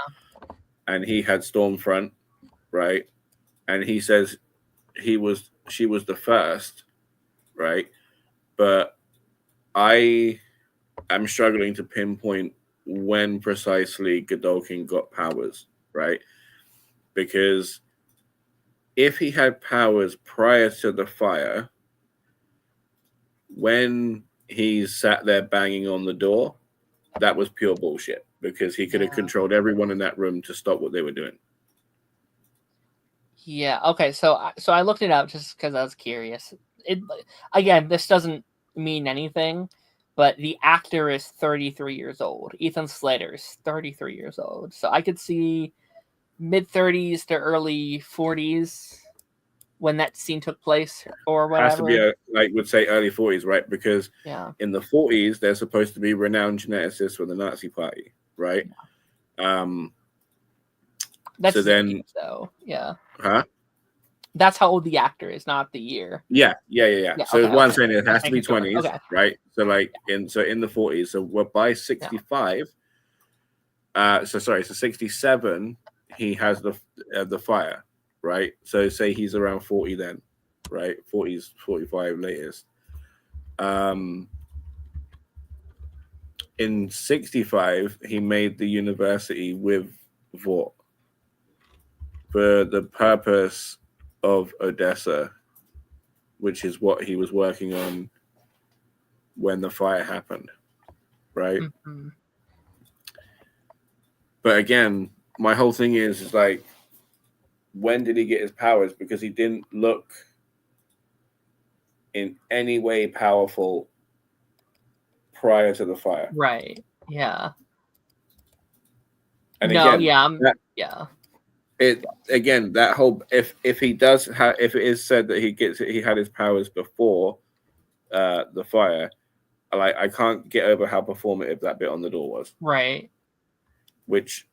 and he had Stormfront, right? And he says she was the first, right? But I am struggling to pinpoint when precisely Godolkin got powers, right? Because if he had powers prior to the fire, when he sat there banging on the door, that was pure bullshit, because he could have controlled everyone in that room to stop what they were doing. Yeah. Okay. So I looked it up just because I was curious. Again, this doesn't mean anything, but the actor is 33 years old. Ethan Slater is 33 years old. So I could see mid-30s to early 40s when that scene took place, or whatever. Has to be would say early 40s, right? Because in the 40s they're supposed to be renowned geneticists for the Nazi Party, right? That's so then, though, yeah. Huh? That's how old the actor is, not the year. Yeah. So what I'm saying, it has to be 20s, right? So like in the 40s. So we're by 65. So 67. He has the fire, right? So say he's around 40 then, right? 40s, 45 latest. In 65, he made the university with Vought for the purpose of Odessa, which is what he was working on when the fire happened, right? Mm-hmm. But again, my whole thing is like, when did he get his powers? Because he didn't look in any way powerful prior to the fire. Right. Yeah. And no, again, yeah, yeah. It again, that whole, if he does have, if it is said that he had his powers before the fire, like, I can't get over how performative that bit on the door was. Right. Which,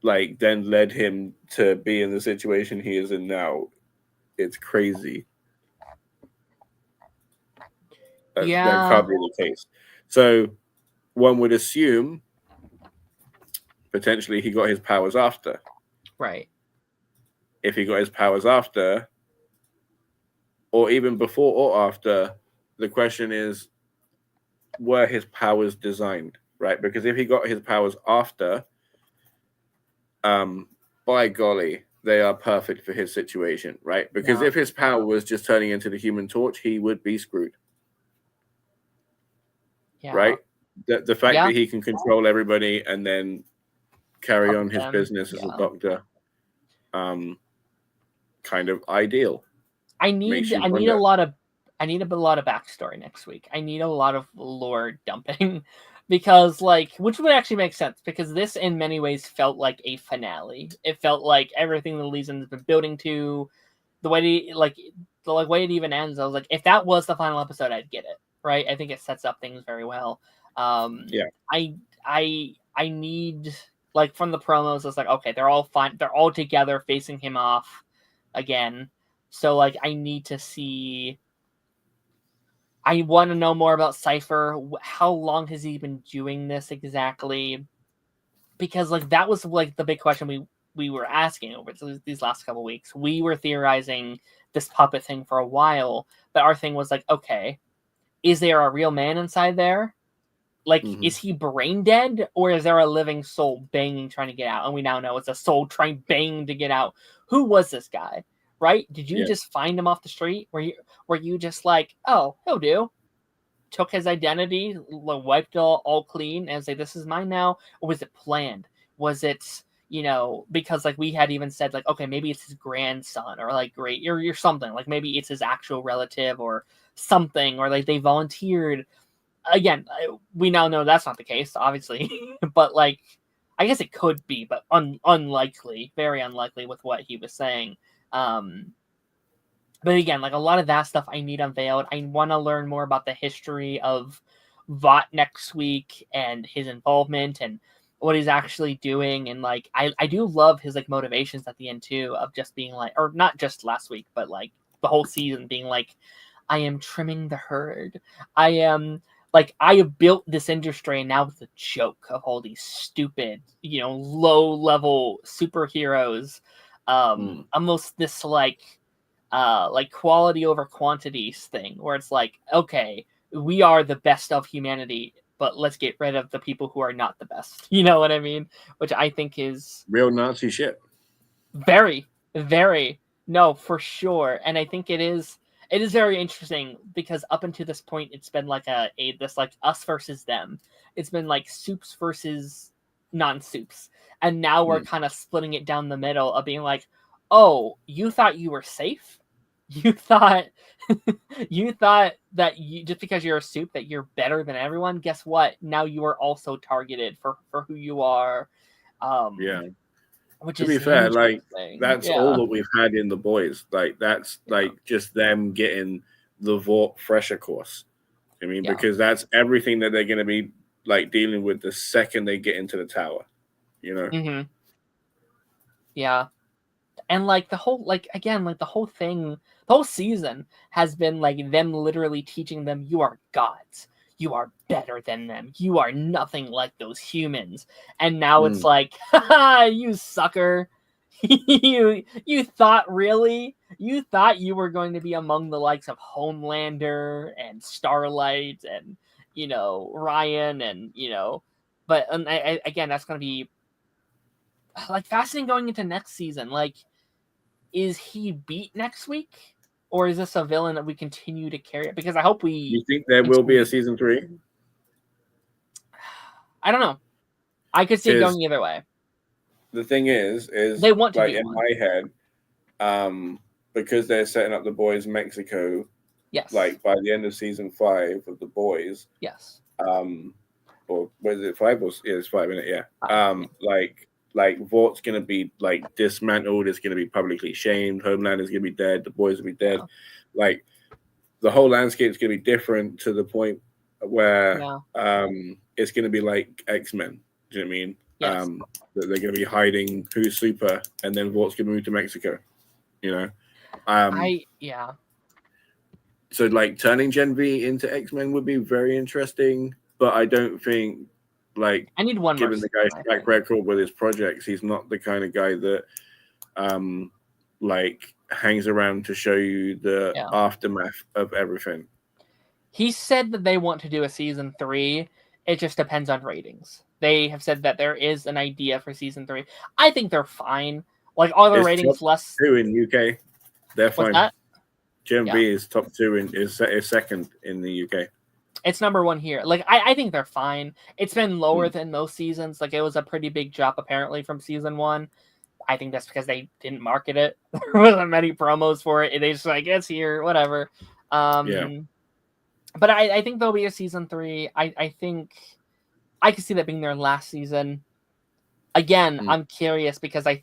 like, then led him to be in the situation he is in now. It's crazy. That can't be the case. So one would assume potentially he got his powers after. Right. If he got his powers after, or even before or after, the question is, were his powers designed, right? Because if he got his powers after, by golly, they are perfect for his situation, right? Because if his power was just turning into the Human Torch, he would be screwed. Yeah. Right? The fact that he can control everybody and then carry on his business as a doctor, kind of ideal. I need a lot of backstory next week. I need a lot of lore dumping because, like, which would actually make sense, because this in many ways felt like a finale. It felt like everything the Leeson's been building to, the way the way it even ends. I was like, if that was the final episode, I'd get it. Right? I think it sets up things very well. I need, like, from the promos, it's like, okay, they're all fine. They're all together facing him off again. So, like, I need to see. I want to know more about Cypher. How long has he been doing this exactly? Because, like, that was, like, the big question we were asking over these last couple weeks. We were theorizing this puppet thing for a while, but our thing was like, okay, is there a real man inside there? Like, is he brain dead, or is there a living soul banging trying to get out? And we now know it's a soul trying banging to get out. Who was this guy? Right? Did you just find him off the street? Were you just like, oh, he'll do? Took his identity, wiped it all clean, and say, this is mine now? Or was it planned? Was it, because, like, we had even said, like, okay, maybe it's his grandson, or, like, great, or something. Like, maybe it's his actual relative or something, or, like, they volunteered. Again, we now know that's not the case, obviously. But, like, I guess it could be, but unlikely, very unlikely with what he was saying. But again, like, a lot of that stuff I need unveiled. I want to learn more about the history of Vought next week and his involvement and what he's actually doing. And, like, I do love his, like, motivations at the end too, of just being like, or not just last week, but, like, the whole season being like, I am trimming the herd. I am, like, I have built this industry, and now it's a joke of all these stupid, low-level superheroes. Almost this, like quality over quantities thing, where it's like, okay, we are the best of humanity, but let's get rid of the people who are not the best. You know what I mean? Which I think is real Nazi shit. Very, very, no, for sure. And I think it is very interesting, because up until this point, it's been like this, like, us versus them. It's been like soups versus non-soups. And now we're kind of splitting it down the middle of being like, oh, you thought you were safe? You thought that you, just because you're a soup, that you're better than everyone? Guess what? Now you are also targeted for who you are. Which, to be fair, like, that's all that we've had in The Boys. Like, that's like just them getting the Vought fresher course. I mean, because that's everything that they're going to be, like, dealing with the second they get into the tower. Yeah. And, like, the whole, like, again, like, the whole season has been, like, them literally teaching them, you are gods. You are better than them. You are nothing like those humans. And now it's like, haha, you sucker. you thought, really? You thought you were going to be among the likes of Homelander and Starlight and, Ryan and, but again, that's going to be, like, fascinating going into next season. Like, is he beat next week, or is this a villain that we continue to carry? Because I hope we. You think there will be a season 3? I don't know. I could see it going either way. The thing is they want to like do in one. my head, because they're setting up The Boys Mexico. Yes. Like by the end of season 5 of The Boys. Yes. Or was it 5? Or yeah, it's 5, isn't it? Yeah. Like Vort's gonna be like dismantled. It's gonna be publicly shamed. Homeland is gonna be dead. The Boys will be dead. Yeah. Like the whole landscape is gonna be different to the point where it's gonna be like X-Men. Do you know what I mean? Yes. That they're gonna be hiding who's super, and then Vort's gonna move to Mexico. You know. So like turning Gen V into X-Men would be very interesting, but I don't think like I need one given the guy's track record with his projects, he's not the kind of guy that like hangs around to show you the aftermath of everything. He said that they want to do a season 3. It just depends on ratings. They have said that there is an idea for season 3. I think they're fine. Like all the ratings less 2 in UK. They're fine. What's that? Gen V is top 2 is second in the UK. It's number 1 here. Like I think they're fine. It's been lower than most seasons. Like it was a pretty big drop apparently from season 1. I think that's because they didn't market it. There wasn't many promos for it. They just like it's here, whatever. But I think there'll be a season 3. I think I could see that being their last season. Again, I'm curious because I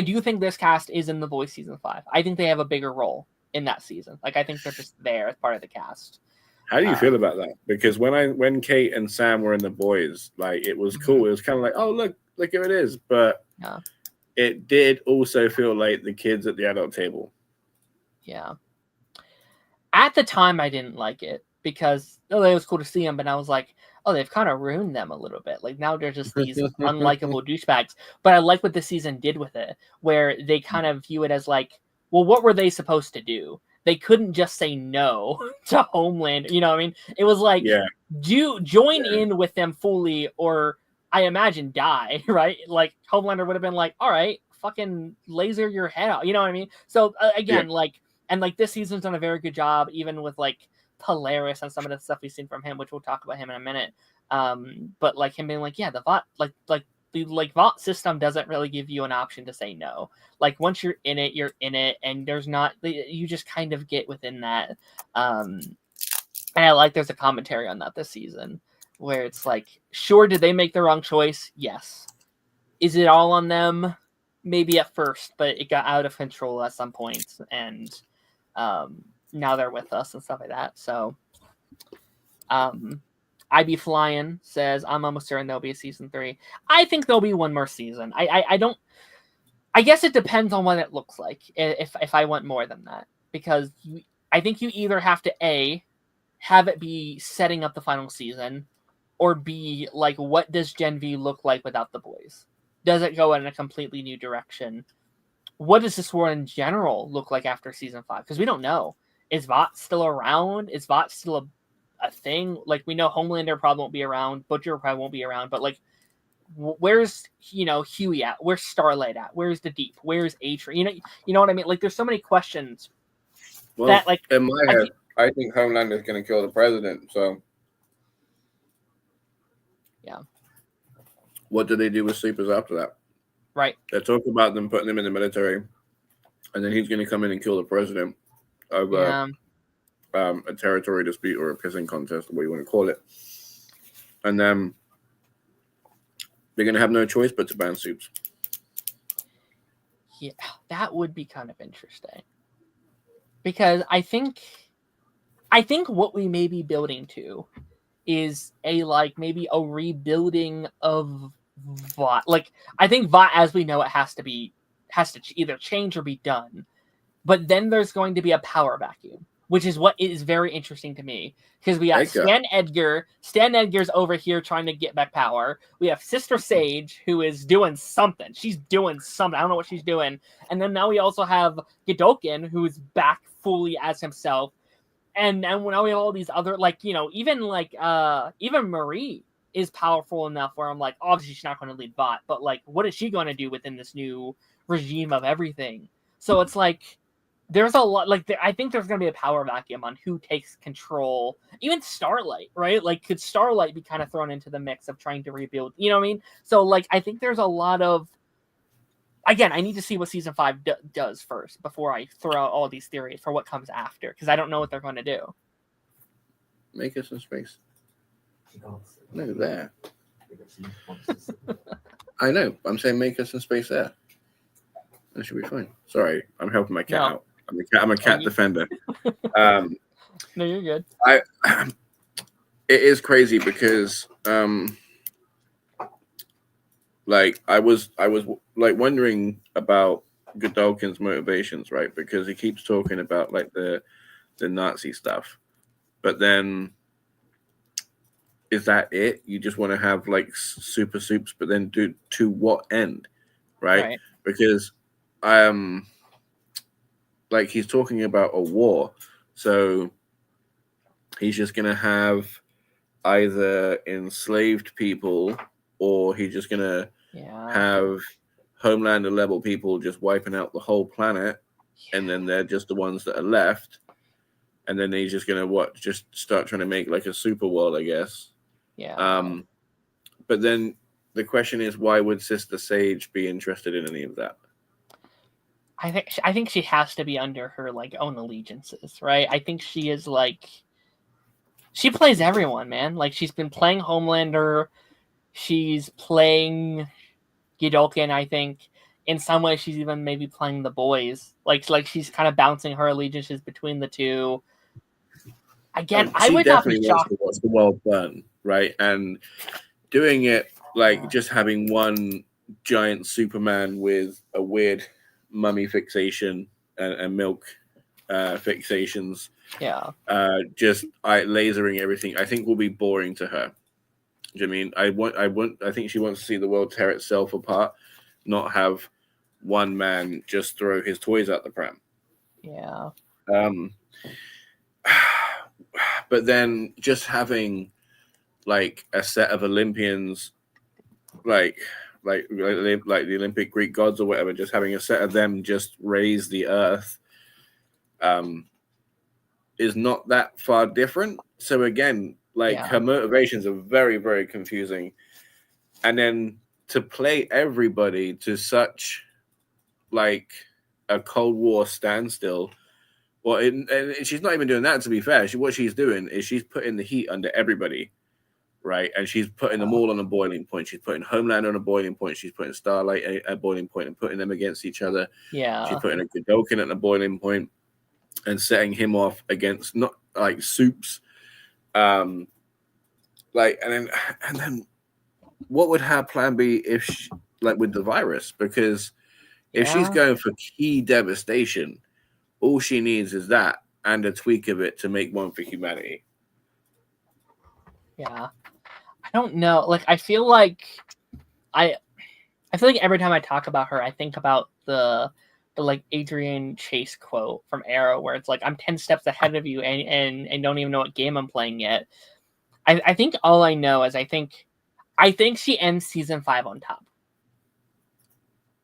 do think this cast is in The Voice season 5. I think they have a bigger role in that season. Like I think they're just there as part of the cast. How do you feel about that? Because when Kate and Sam were in The Boys, like it was cool. It was kind of like, oh look who it is. But it did also feel like the kids at the adult table. Yeah. At the time, I didn't like it because it was cool to see them, but I was like, oh, they've kind of ruined them a little bit. Like now they're just these unlikable douchebags. But I like what the season did with it, where they kind of view it as like, well, what were they supposed to do? They couldn't just say no to Homeland. You know what I mean? It was like, join in with them fully, or I imagine die, right? Like Homelander would have been like, all right, fucking laser your head out. You know what I mean? So again, like this season's done a very good job, even with like Polaris and some of the stuff we've seen from him, which we'll talk about him in a minute. But like him being like, the VOT, the VOT system doesn't really give you an option to say no. Like once you're in it, and there's not, you just kind of get within that. And I like there's a commentary on that this season where it's like, sure, did they make the wrong choice? Yes. Is it all on them? Maybe at first, but it got out of control at some point, and now they're with us and stuff like that. So I Be Flying says, I'm almost certain there'll be a season 3. I think there'll be one more season. I guess it depends on what it looks like if I want more than that. Because I think you either have to A, have it be setting up the final season, or B, like what does Gen V look like without the boys? Does it go in a completely new direction? What does this world in general look like after season 5? Because we don't know. Is VOT still around? Is VOT still a thing? Like we know Homelander probably won't be around, Butcher probably won't be around, but like where's Huey at? Where's Starlight at? Where's the Deep? Where's A-Train? You know what I mean? Like there's so many questions. Well, that like in my head, I think Homelander is going to kill the president. So yeah. What do they do with sleepers after that? Right. They talk about them putting him in the military, and then he's going to come in and kill the president over a territory dispute or a pissing contest, or what you want to call it. And then they're going to have no choice but to ban soups. Yeah, that would be kind of interesting. Because I think what we may be building to is maybe a rebuilding of VOT. Like I think VOT as we know it has to either change or be done. But then there's going to be a power vacuum, which is what is very interesting to me. Because we got Stan Edgar. Stan Edgar's over here trying to get back power. We have Sister Sage, who is doing something. She's doing something. I don't know what she's doing. And then now we also have Gedoken, who is back fully as himself. And now we have all these other, even Marie is powerful enough where I'm like, obviously she's not going to lead VOT, but like, what is she going to do within this new regime of everything? So it's like there's a lot. Like I think there's gonna be a power vacuum on who takes control. Even Starlight, right? Like could Starlight be kind of thrown into the mix of trying to rebuild? You know what I mean? So like I think there's a lot of. Again, I need to see what season 5 does first before I throw out all these theories for what comes after, because I don't know what they're going to do. Make us some space. Look at that. I know. I'm saying make us some space there. That should be fine. Sorry, I'm helping my cat out. I'm a cat defender. No, you're good. It is crazy because like I was like wondering about Godolkin's motivations, right? Because he keeps talking about like the Nazi stuff, but then is that it? You just want to have like super soups, but then to what end, right? Because like he's talking about a war, so he's just gonna have either enslaved people or he's just gonna have Homelander level people just wiping out the whole planet, and then they're just the ones that are left, and then he's just gonna just start trying to make like a super world, I guess. But then the question is, why would Sister Sage be interested in any of that? I think she has to be under her like own allegiances, right? I think she is like she plays everyone, man. Like she's been playing Homelander, she's playing Godolkin. I think in some way she's even maybe playing the boys. Like she's kind of bouncing her allegiances between the two. Again, I would not be shocked. She definitely wants to watch the world burn, right? And doing it like just having one giant Superman with a weird mummy fixation and milk fixations. Just lasering everything. I think will be boring to her. Do you know what I mean? I think she wants to see the world tear itself apart, not have one man just throw his toys out the pram. Yeah. But then just having like a set of Olympians, like the Olympic Greek gods or whatever, just having a set of them just raise the earth, is not that far different. So again, her motivations are very, very confusing. And then to play everybody to such like a Cold War standstill. Well, and she's not even doing that, to be fair. What she's doing is she's putting the heat under everybody, right? And she's putting them all on a boiling point. She's putting Homelander on a boiling point. She's putting Starlight at a boiling point and putting them against each other. She's putting a Godolkin at a boiling point and setting him off against not like soups. And then what would her plan be if she, like with the virus? Because if she's going for key devastation, all she needs is that and a tweak of it to make one for humanity. Yeah. I don't know. Like I feel like every time I talk about her, I think about the like Adrian Chase quote from Arrow, where it's like, I'm 10 steps ahead of you and don't even know what game I'm playing yet. I think all I know is I think she ends season 5 on top.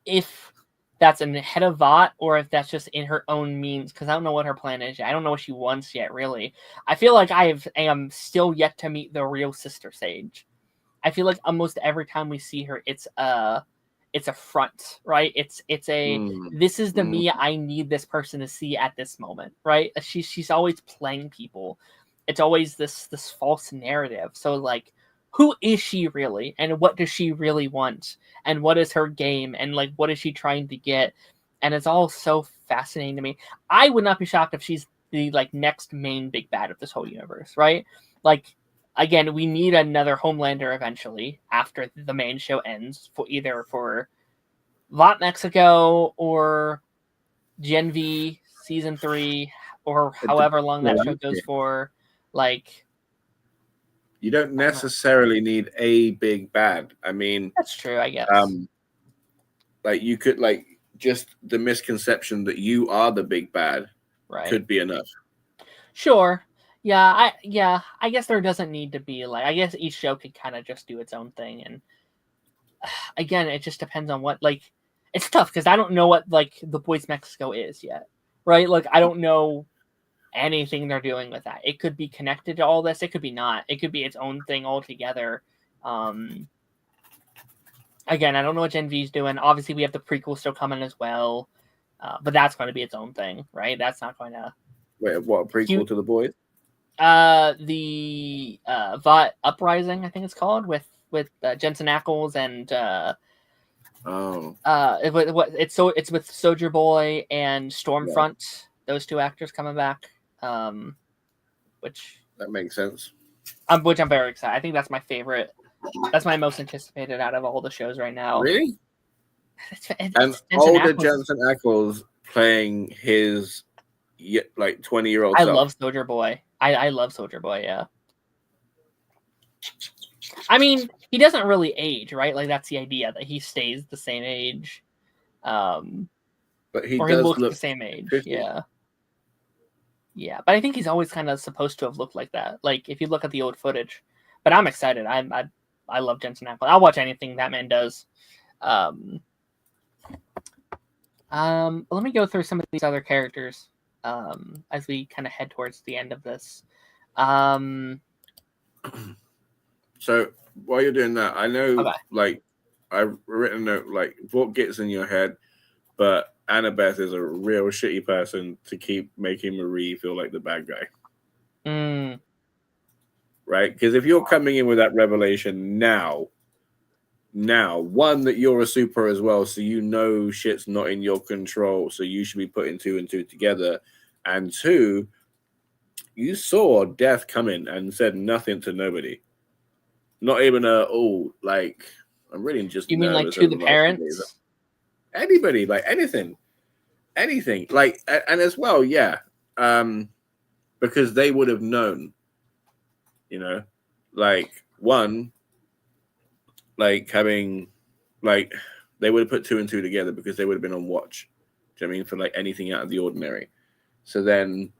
If that's in the head of Vought or if that's just in her own means, because I don't know what her plan is yet. I don't know what she wants yet, really. I feel like I am still yet to meet the real Sister Sage. I feel like almost every time we see her, it's a front, right? It's this is the me I need this person to see at this moment, right? She's always playing people. It's always this false narrative. So like, who is she really, and what does she really want, and what is her game, and like what is she trying to get? And it's all so fascinating to me. I would not be shocked if she's the like next main big bad of this whole universe, right? Like, again, we need another Homelander eventually after the main show ends, for either for Vought Mexico or Gen V season 3 or however long that show goes for. Like, you don't necessarily need a big bad. I mean, that's true, I guess. Like you could like just the misconception that you are the big bad could be enough. Sure. Yeah, I guess there doesn't need to be like, I guess each show could kind of just do its own thing, and again, it just depends on what, like, it's tough because I don't know what like The Boys Mexico is yet, right? Like I don't know anything they're doing with that. It could be connected to all this. It could be not. It could be its own thing altogether. Again, I don't know what Gen V's doing. Obviously, we have the prequel still coming as well, but that's going to be its own thing, right? That's not going to. Wait, what, a prequel to The Boys? The Vought Uprising, I think it's called, with Jensen Ackles and it's with Soldier Boy and Stormfront. Yeah. Those two actors coming back, which that makes sense. Which I'm very excited. I think that's my favorite. That's my most anticipated out of all the shows right now. Really? It's older Jensen Ackles playing his like 20-year-old self. I love Soldier Boy. I love Soldier Boy. Yeah. I mean, he doesn't really age, right? Like that's the idea, that he stays the same age. But he looks the same age. 50. Yeah. Yeah, but I think he's always kind of supposed to have looked like that. Like if you look at the old footage. But I'm excited. I love Jensen Ackles. I'll watch anything that man does. Let me go through some of these other characters as we kind of head towards the end of this. So while you're doing that, I know, like, I've written a note, like, what gets in your head, but Annabeth is a real shitty person to keep making Marie feel like the bad guy. Right? Because if you're coming in with that revelation now, one, that you're a super as well, so you know shit's not in your control, so you should be putting 2 and 2 together. And 2, you saw death coming and said nothing to nobody. Not even I'm really just. You mean like to the parents? Anybody, like anything, like, and as well, yeah, because they would have known, like one, like having, like they would have put 2 and 2 together because they would have been on watch. Do you know what I mean? For like anything out of the ordinary. So then,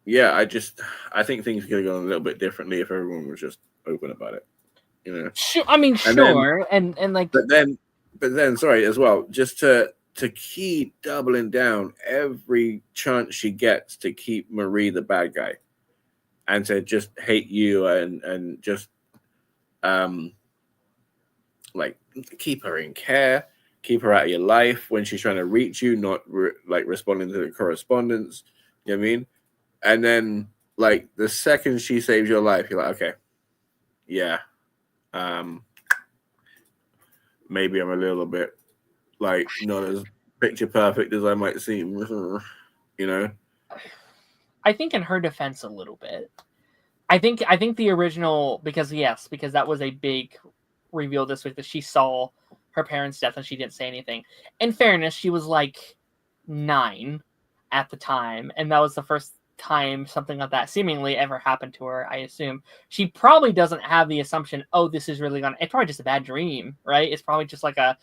yeah, I think things could have gone a little bit differently if everyone was just open about it, Sure, I mean, sure, and like, but then, sorry, as well, just to keep doubling down every chance she gets to keep Marie the bad guy, and to just hate you and just like keep her in care, keep her out of your life when she's trying to reach you, not responding to the correspondence. You know what I mean? And then, like, the second she saves your life, you're like, okay, yeah, maybe I'm a little bit, like, not as picture perfect as I might seem, I think in her defense a little bit. I think the original, because that was a big reveal this week, that she saw her parents' death and she didn't say anything. In fairness, she was like 9 at the time, and that was the first time something like that seemingly ever happened to her. I assume she probably doesn't have the assumption, oh, this is really it's probably just a bad dream, right? It's probably just like I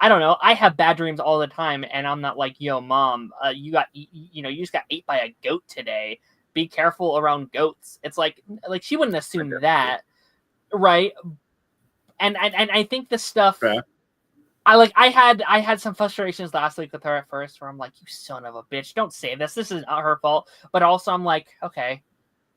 don't know. I have bad dreams all the time, and I'm not like, yo, mom, you just got ate by a goat today. Be careful around goats. It's like she wouldn't assume that, right? And I think the stuff. Yeah. I had some frustrations last week with her at first, where I'm like, you son of a bitch, don't say this. This is not her fault. But also I'm like, okay,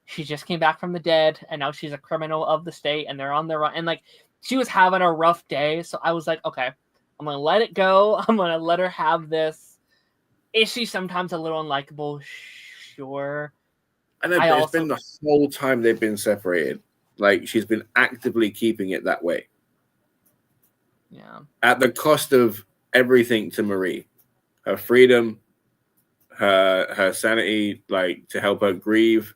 she just came back from the dead, and now she's a criminal of the state, and they're on their run. And like, she was having a rough day, so I was like, okay, I'm gonna let it go. I'm gonna let her have this. Is she sometimes a little unlikable? Sure. I know, but it's been the whole time they've been separated. Like, she's been actively keeping it that way. Yeah. At the cost of everything to Marie. Her freedom, her sanity, like, to help her grieve,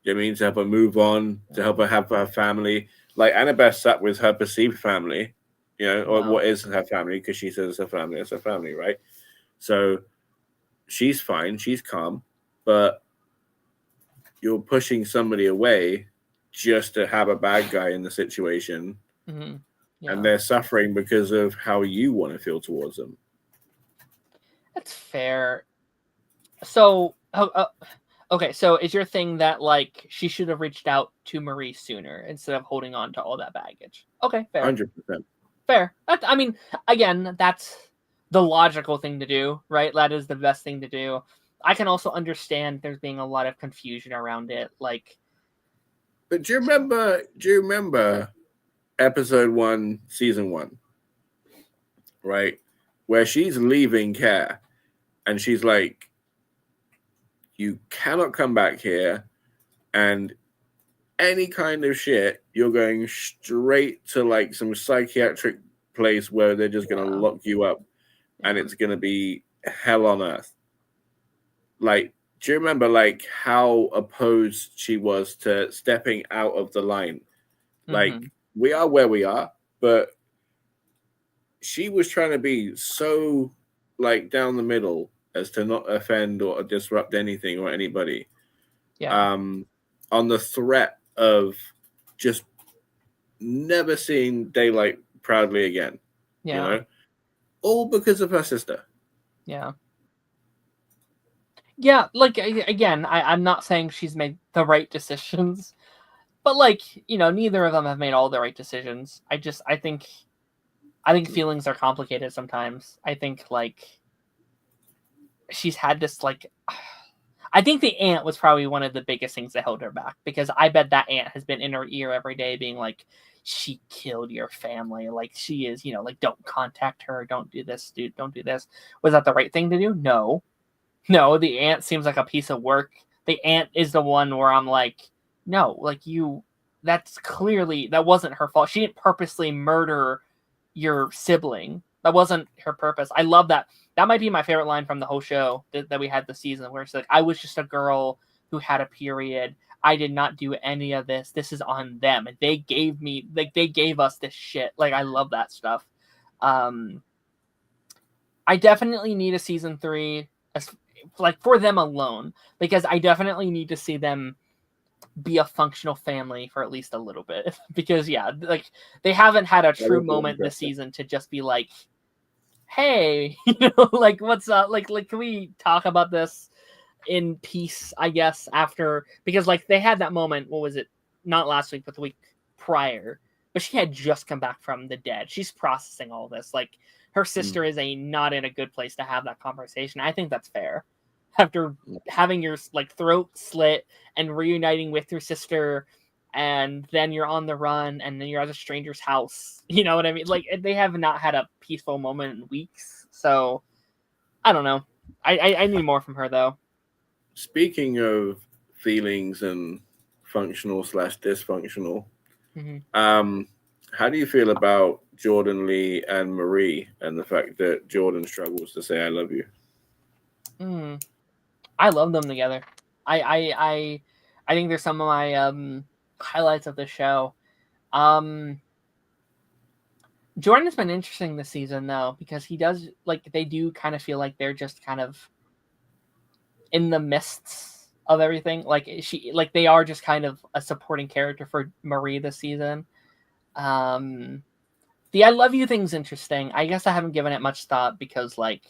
you know what I mean? To help her move on, to help her have her family. Like, Annabeth sat with her perceived family, or what is her family, because she says it's her family, right? So she's fine, she's calm, but you're pushing somebody away just to have a bad guy in the situation. Mm-hmm. Yeah. And they're suffering because of how you want to feel towards them. That's fair. So, okay, so is your thing that, like, she should have reached out to Marie sooner instead of holding on to all that baggage? Okay, fair. 100%. Fair. I mean, again, that's the logical thing to do, right? That is the best thing to do. I can also understand there's being a lot of confusion around it. Like, but do you remember episode 1, season 1, right? Where she's leaving Care and she's like, you cannot come back here, and any kind of shit, you're going straight to like some psychiatric place where they're just going to lock you up, and it's going to be hell on earth. Like, do you remember like how opposed she was to stepping out of the line? Like, we are where we are, but she was trying to be so like down the middle as to not offend or disrupt anything or anybody. On the threat of just never seeing daylight proudly again. You know? All because of her sister. Like, again, I'm not saying she's made the right decisions, but like, you know, neither of them have made all the right decisions. I think feelings are complicated sometimes. I think like she's had this like, I think the aunt was probably one of the biggest things that held her back, because I bet that aunt has been in her ear every day being like, she killed your family. Like, she is, you know, like, don't contact her. Don't do this, dude. Don't do this. Was that the right thing to do? No, the aunt seems like a piece of work. The aunt is the one where I'm like, no, like, that's clearly, that wasn't her fault. She didn't purposely murder your sibling. That wasn't her purpose. I love that. That might be my favorite line from the whole show that we had this season, where it's like, I was just a girl who had a period. I did not do any of this. This is on them. And they gave us this shit. Like, I love that stuff. I definitely need a season 3, like, for them alone, because I definitely need to see them be a functional family for at least a little bit. Because like, they haven't had a true moment this season to just be like, hey, you know, like, what's up? Like, can we talk about this in peace, I guess, after, because like they had that moment, what was it? Not last week, but the week prior, but she had just come back from the dead. She's processing all this. Like, her sister is not in a good place to have that conversation. I think that's fair. After having your like throat slit and reuniting with your sister, and then you're on the run, and then you're at a stranger's house. You know what I mean? Like, they have not had a peaceful moment in weeks. So, I don't know. I need more from her, though. Speaking of feelings and functional/dysfunctional, how do you feel about Jordan Lee and Marie, and the fact that Jordan struggles to say "I love you"? I love them together. I think they're some of my highlights of the show. Jordan has been interesting this season, though, because he does, like, they do kind of feel like they're just kind of in the mists of everything. Like, they are just kind of a supporting character for Marie this season. The I love you thing's interesting. I guess I haven't given it much thought, because like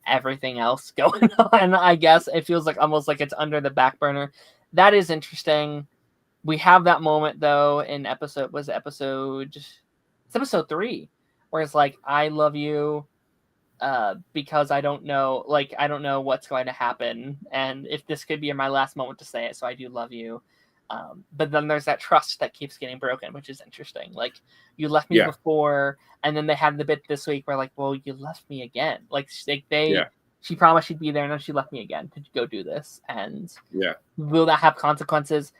everything else going on, I guess it feels like almost like it's under the back burner. That is interesting. We have that moment, though, in episode 3, where it's like, I love you because I don't know what's going to happen, and if this could be my last moment to say it, so I do love you. But then there's that trust that keeps getting broken, which is interesting. Like, you left me before, and then they had the bit this week where like, well, you left me again. Like, she promised she'd be there, and then she left me again to go do this. And will that have consequences?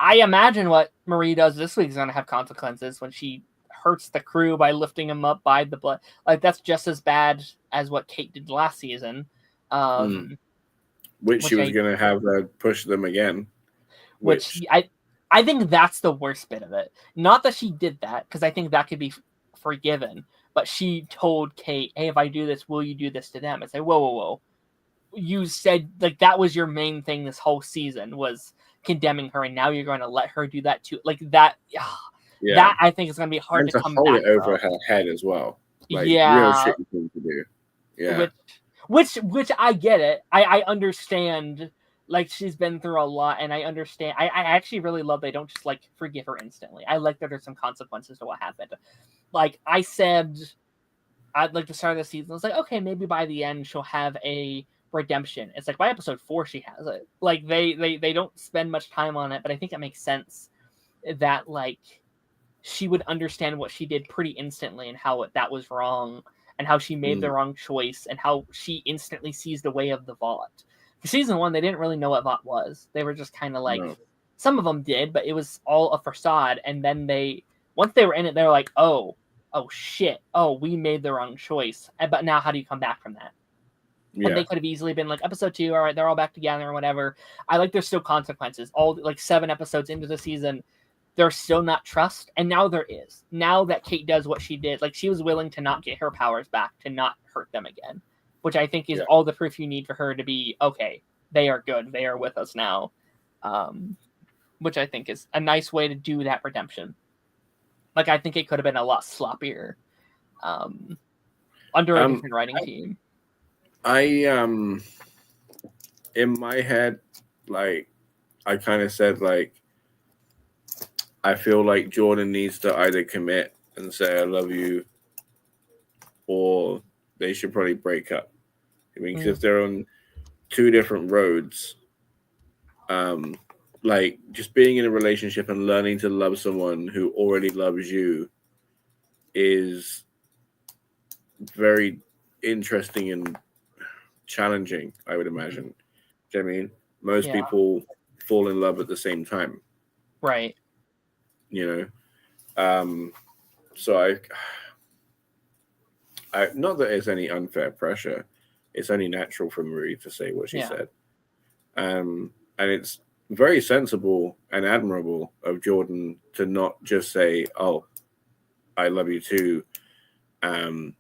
I imagine what Marie does this week is going to have consequences when she hurts the crew by lifting him up by the blood. Like, that's just as bad as what Kate did last season. Which she was going to have push them again. Which I think that's the worst bit of it. Not that she did that, because I think that could be forgiven. But she told Kate, hey, if I do this, will you do this to them? And say, whoa. You said, like, that was your main thing this whole season, was condemning her, and now you're going to let her do that too. Like, that, that I think is going to be hard to come back hold it over her head as well. Like, real shitty thing to do. Yeah. Which I get it. I understand like she's been through a lot, and I understand. I actually really love they don't just like forgive her instantly. I like that there's some consequences to what happened. Like I said, I'd like the start of the season. It's like, okay, maybe by the end she'll have a redemption. It's like by episode 4 she has it. Like they don't spend much time on it, but I think it makes sense that like she would understand what she did pretty instantly and how that was wrong and how she made the wrong choice and how she instantly sees the way of the Vought. For season 1, they didn't really know what Vought was. They were just kind of like, some of them did, but it was all a facade. And then once they were in it, they were like, oh shit, we made the wrong choice. But now how do you come back from that? Yeah. And they could have easily been like, episode 2, all right, they're all back together or whatever. I like there's still consequences. All like 7 episodes into the season, there's still not trust, and now there is. Now that Kate does what she did, like she was willing to not get her powers back, to not hurt them again, which I think is all the proof you need for her to be, okay, they are good, they are with us now, which I think is a nice way to do that redemption. Like, I think it could have been a lot sloppier under a different writing team. In my head, like, I kind of said, like, I feel like Jordan needs to either commit and say I love you, or they should probably break up. I mean, because if they're on 2 different roads, like just being in a relationship and learning to love someone who already loves you is very interesting and challenging, I would imagine. Do you know what I mean? Most people fall in love at the same time. Right. You know, so I not that it's any unfair pressure. It's only natural for Marie to say what she said, and it's very sensible and admirable of Jordan to not just say, "Oh, I love you too." I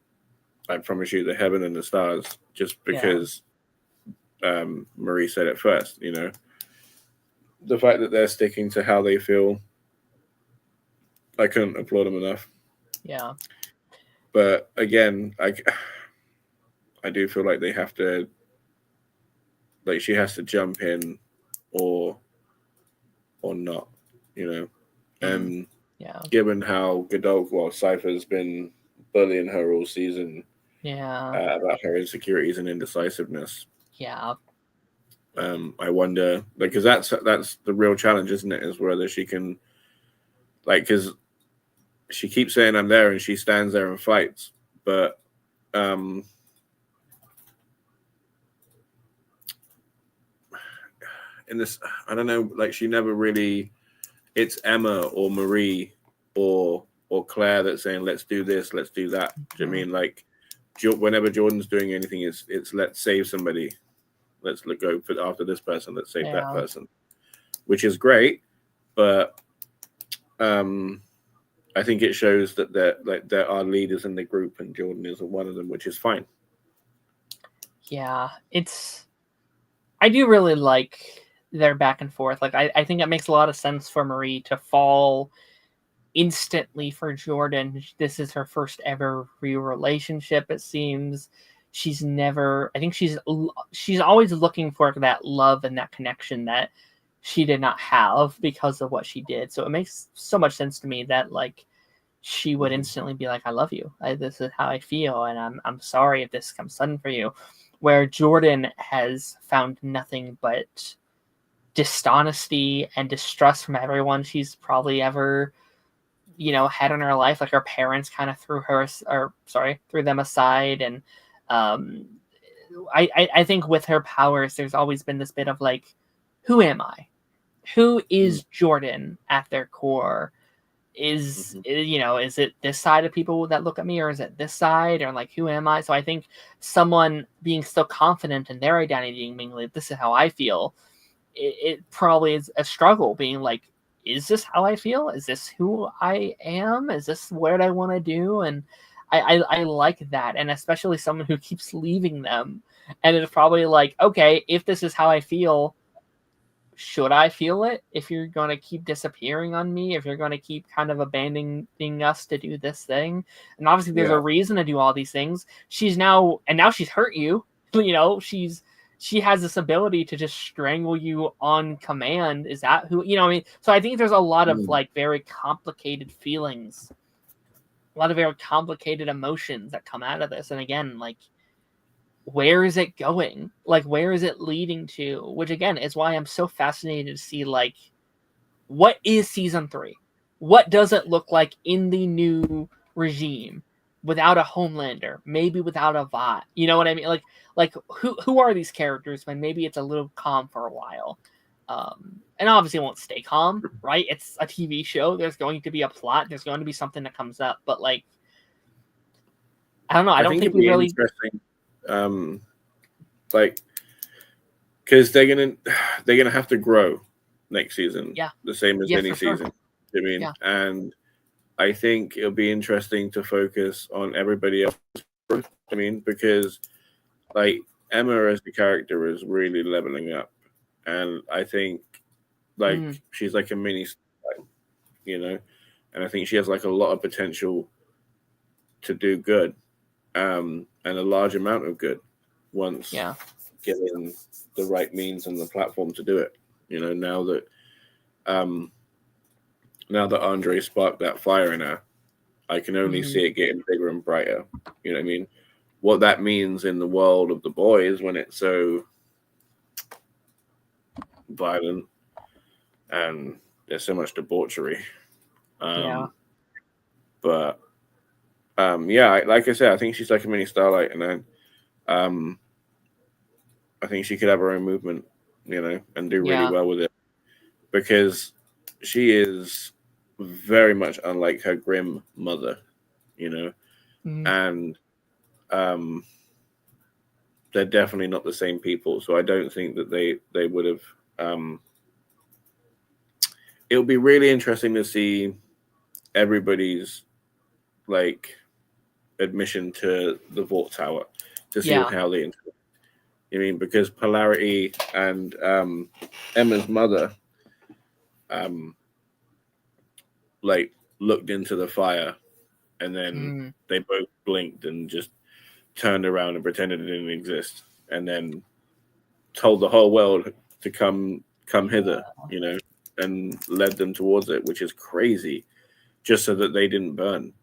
promise you the heaven and the stars, just because Marie said it first. You know, the fact that they're sticking to how they feel. I couldn't applaud them enough. Yeah. But again, I do feel like they have to, like she has to jump in or not, you know. And given how Cypher's been bullying her all season about her insecurities and indecisiveness. Yeah. I wonder, because that's the real challenge, isn't it? Is whether she can, like, because she keeps saying I'm there and she stands there and fights. But in this, I don't know, like she never really, it's Emma or Marie or Claire that's saying, let's do this, let's do that. Do you know what I mean? Like whenever Jordan's doing anything, it's let's save somebody. Let's go after this person. Let's save that person, which is great. But I think it shows that there are leaders in the group, and Jordan is one of them, which is fine. Yeah, I do really like their back and forth. Like, I think it makes a lot of sense for Marie to fall instantly for Jordan. This is her first ever real relationship, it seems. She's never, I think she's always looking for that love and that connection that she did not have because of what she did. So it makes so much sense to me that, like, she would instantly be like, I love you. This is how I feel, and I'm sorry if this comes sudden for you. Where Jordan has found nothing but dishonesty and distrust from everyone she's probably ever, had in her life. Like, her parents kind of threw them aside. And I think with her powers, there's always been this bit of like, who am I? Who is Jordan at their core? Is it this side of people that look at me, or is it this side, or like, who am I? So I think someone being so confident in their identity and being like, this is how I feel, it probably is a struggle being like, is this how I feel? Is this who I am? Is this what I want to do? And I like that. And especially someone who keeps leaving them. And it's probably like, okay, if this is how I feel, should I feel it? If you're going to keep disappearing on me, if you're going to keep kind of abandoning us to do this thing. And obviously there's a reason to do all these things. Now she's hurt you. She's she has this ability to just strangle you on command. Is that who, you know what I mean? So I think there's a lot of like very complicated feelings, a lot of very complicated emotions that come out of this. And again, like, where is it going? Like, where is it leading to? Which again is why I'm so fascinated to see, like, what is season 3? What does it look like in the new regime without a Homelander, maybe without a Vought? You know what I mean? Like who are these characters when maybe it's a little calm for a while? And obviously it won't stay calm, right? It's a TV show. There's going to be a plot. There's going to be something that comes up. But like, I don't know. I don't think we really. Interesting. Like, because they're gonna have to grow next season. Yeah. The same as any sure. season. I mean, and I think it'll be interesting to focus on everybody else. I mean, because like Emma as the character is really leveling up, and I think like she's like a mini, you know, and I think she has like a lot of potential to do good, and a large amount of good once given the right means and the platform to do it. You know, now that Andre sparked that fire in her, I can only see it getting bigger and brighter. You know what I mean? What that means in the world of the boys when it's so violent and there's so much debauchery. But like I said, I think she's like a mini Starlight, and then I think she could have her own movement, you know, and do really well with it, because she is very much unlike her grim mother, you know, and they're definitely not the same people. So I don't think that they would have. It'll be really interesting to see everybody's like admission to the Vault Tower to see how they. I mean, because Polarity and Emma's mother, like looked into the fire, and then they both blinked and just turned around and pretended it didn't exist, and then told the whole world to come hither, you know, and led them towards it, which is crazy, just so that they didn't burn.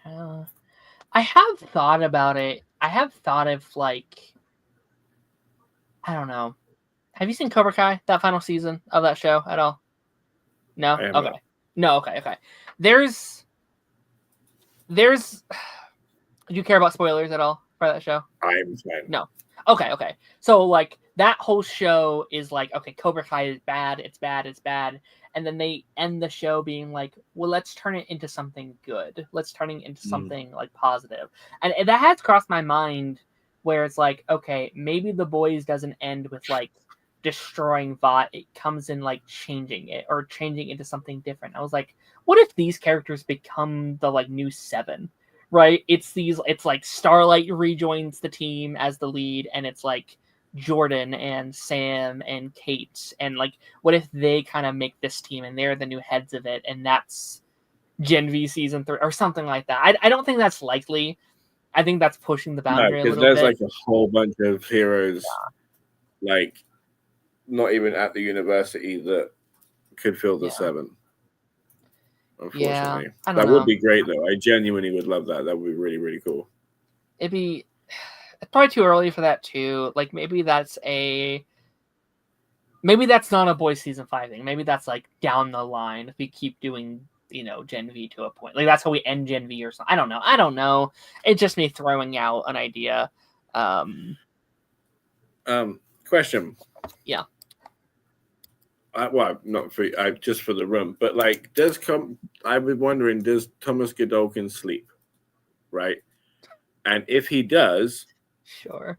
I have thought about it. I have thought of like, I don't know. Have you seen Cobra Kai, that final season of that show at all? No? Okay. No, okay. There's do you care about spoilers at all for that show? I'm fine. No. Okay. So like that whole show is like, okay, Cobra Kai is bad, it's bad. And then they end the show being like, well, let's turn it into something good. Let's turn it into something like positive. And that has crossed my mind, where it's like, okay, maybe The Boys doesn't end with like destroying Vought. It comes in like changing it or changing into something different. I was like, what if these characters become the like new 7, right? It's like Starlight rejoins the team as the lead, and it's like Jordan and Sam and Kate, and like, what if they kind of make this team and they're the new heads of it, and that's Gen V season 3 or something like that. I don't think that's likely. I think that's pushing the boundary a little bit. Because there's like a whole bunch of heroes, like not even at the university, that could fill the 7. Unfortunately, that would be great though. I genuinely would love that. That would be really, really cool. It's probably too early for that too. Like maybe that's not a Boys season 5 thing. Maybe that's like down the line if we keep doing, you know, Gen V to a point. Like that's how we end Gen V or something. I don't know. It's just me throwing out an idea. Question. Yeah. Not for just for the room, but like, I was wondering, does Thomas Godolkin sleep? Right. And if he does, sure.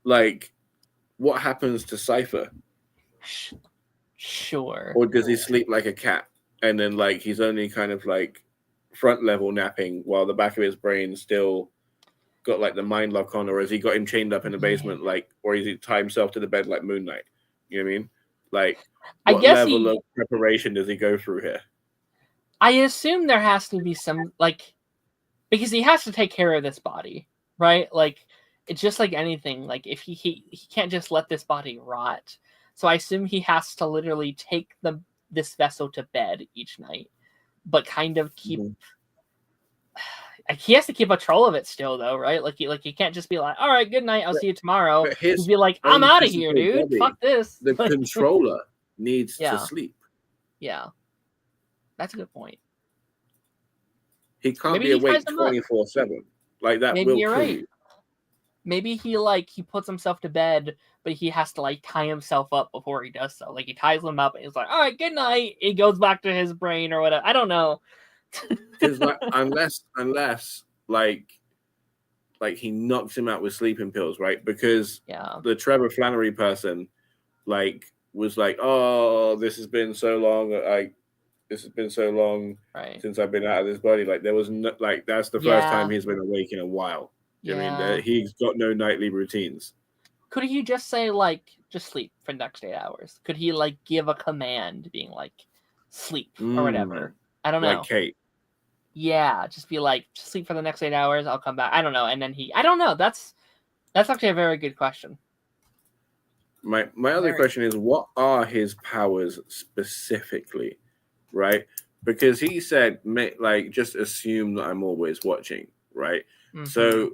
Like, what happens to Cypher? Sure. Or does he sleep like a cat? And then like he's only kind of like front level napping while the back of his brain still got like the mind lock on, or has he got him chained up in the basement, like, or is he tie himself to the bed like Moon Knight? You know what I mean? Like, what level of preparation does he go through here? I assume there has to be some, like, because he has to take care of this body, right? Like, it's just like anything. Like if he can't just let this body rot. So I assume he has to literally take this vessel to bed each night, but kind of keep. He has to keep control of it still, though, right? Like he can't just be like, "All right, good night, I'll see you tomorrow." He'd be like, "I'm out of here, dude. Fuck this." The controller needs to sleep. Yeah, that's a good point. He can't be awake 24/7. Like that. Maybe you're right. Maybe he puts himself to bed, but he has to like tie himself up before he does so. Like he ties him up and he's like, "All right, good night." He goes back to his brain or whatever. I don't know. Because like, unless like he knocks him out with sleeping pills, right? Because the Trevor Flannery person like was like, "Oh, this has been so long. Since I've been out of this body." Like there was no, like that's the first time he's been awake in a while. I mean, he's got no nightly routines. Could he just say like just sleep for the next 8 hours? Could he like give a command being like sleep or whatever? I don't know. Like Kate. Yeah, just be like, just sleep for the next 8 hours. I'll come back. I don't know. And then I don't know. That's actually a very good question. My other question is, what are his powers specifically, right? Because he said, like, just assume that I'm always watching, right? Mm-hmm. So,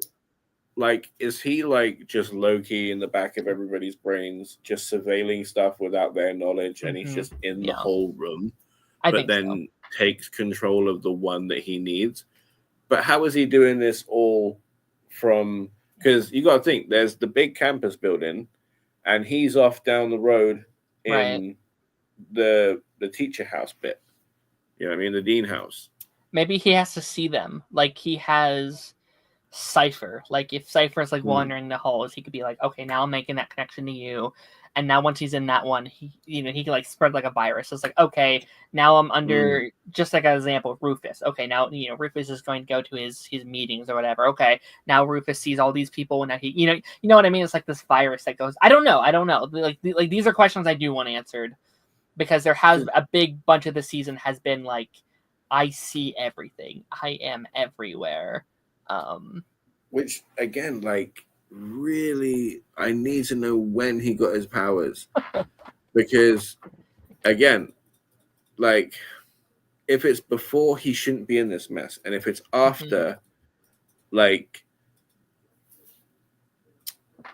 like, is he like just low-key in the back of everybody's brains, just surveilling stuff without their knowledge, and he's just in the whole room, but then takes control of the one that he needs? But how is he doing this all from? Because you got to think, there's the big campus building, and he's off down the road in the teacher house bit. You know what I mean? The dean house. Maybe he has to see them. Like he has Cypher. Like if Cypher's like wandering the halls, he could be like, okay, now I'm making that connection to you. And now once he's in that one, he can like spread like a virus. So it's like, okay, now I'm under, just like an example, Rufus. Okay, now Rufus is going to go to his meetings or whatever. Okay, now Rufus sees all these people, and now he, you know what I mean? It's like this virus that goes. I don't know. Like these are questions I do want answered, because there has a big bunch of the season has been like, I see everything. I am everywhere. Which again, like, really, I need to know when he got his powers, because again, like, if it's before, he shouldn't be in this mess, and if it's after, like,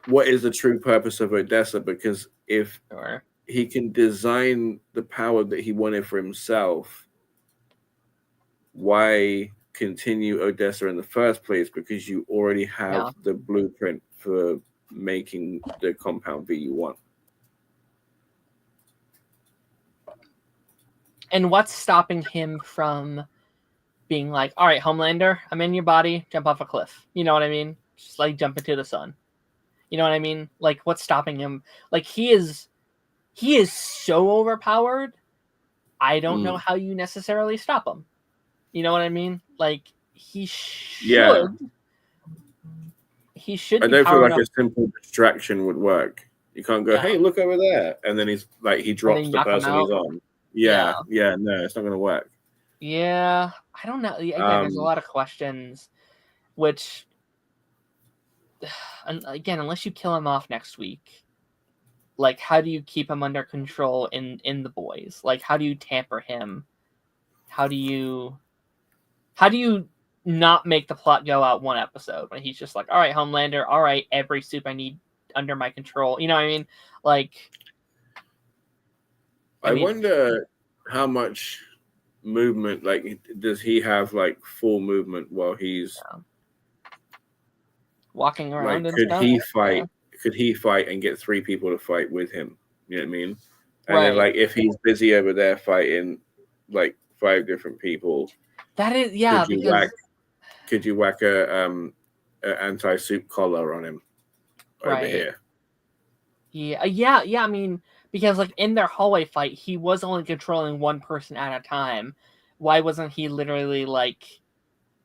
what is the true purpose of Odessa? Because if he can design the power that he wanted for himself, why continue Odessa in the first place? Because you already have the blueprint for making the compound V you want. And what's stopping him from being like, all right, Homelander, I'm in your body, jump off a cliff. You know what I mean? Just like jump into the sun. You know what I mean? Like what's stopping him? Like he is so overpowered. I don't know how you necessarily stop him. You know what I mean? Like he should. Yeah. He should. I don't feel like a simple distraction would work. You can't go, hey, look over there, and then he's like, he drops the person he's on. Yeah, no, it's not going to work. Yeah, I don't know. Again, there's a lot of questions, which, again, unless you kill him off next week, like, how do you keep him under control in the boys? Like, how do you tamper him? How do you not make the plot go out one episode when he's just like, all right, Homelander, all right, every soup I need under my control. You know what I mean? Like, I wonder how much movement, like, does he have like full movement while he's walking around? Like, could he fight? Could he fight and get 3 people to fight with him? You know what I mean? And then, like, if he's busy over there fighting like 5 different people, that is could you whack a anti-soup collar on him over here? Yeah. I mean, because like in their hallway fight, he was only controlling one person at a time. Why wasn't he literally like,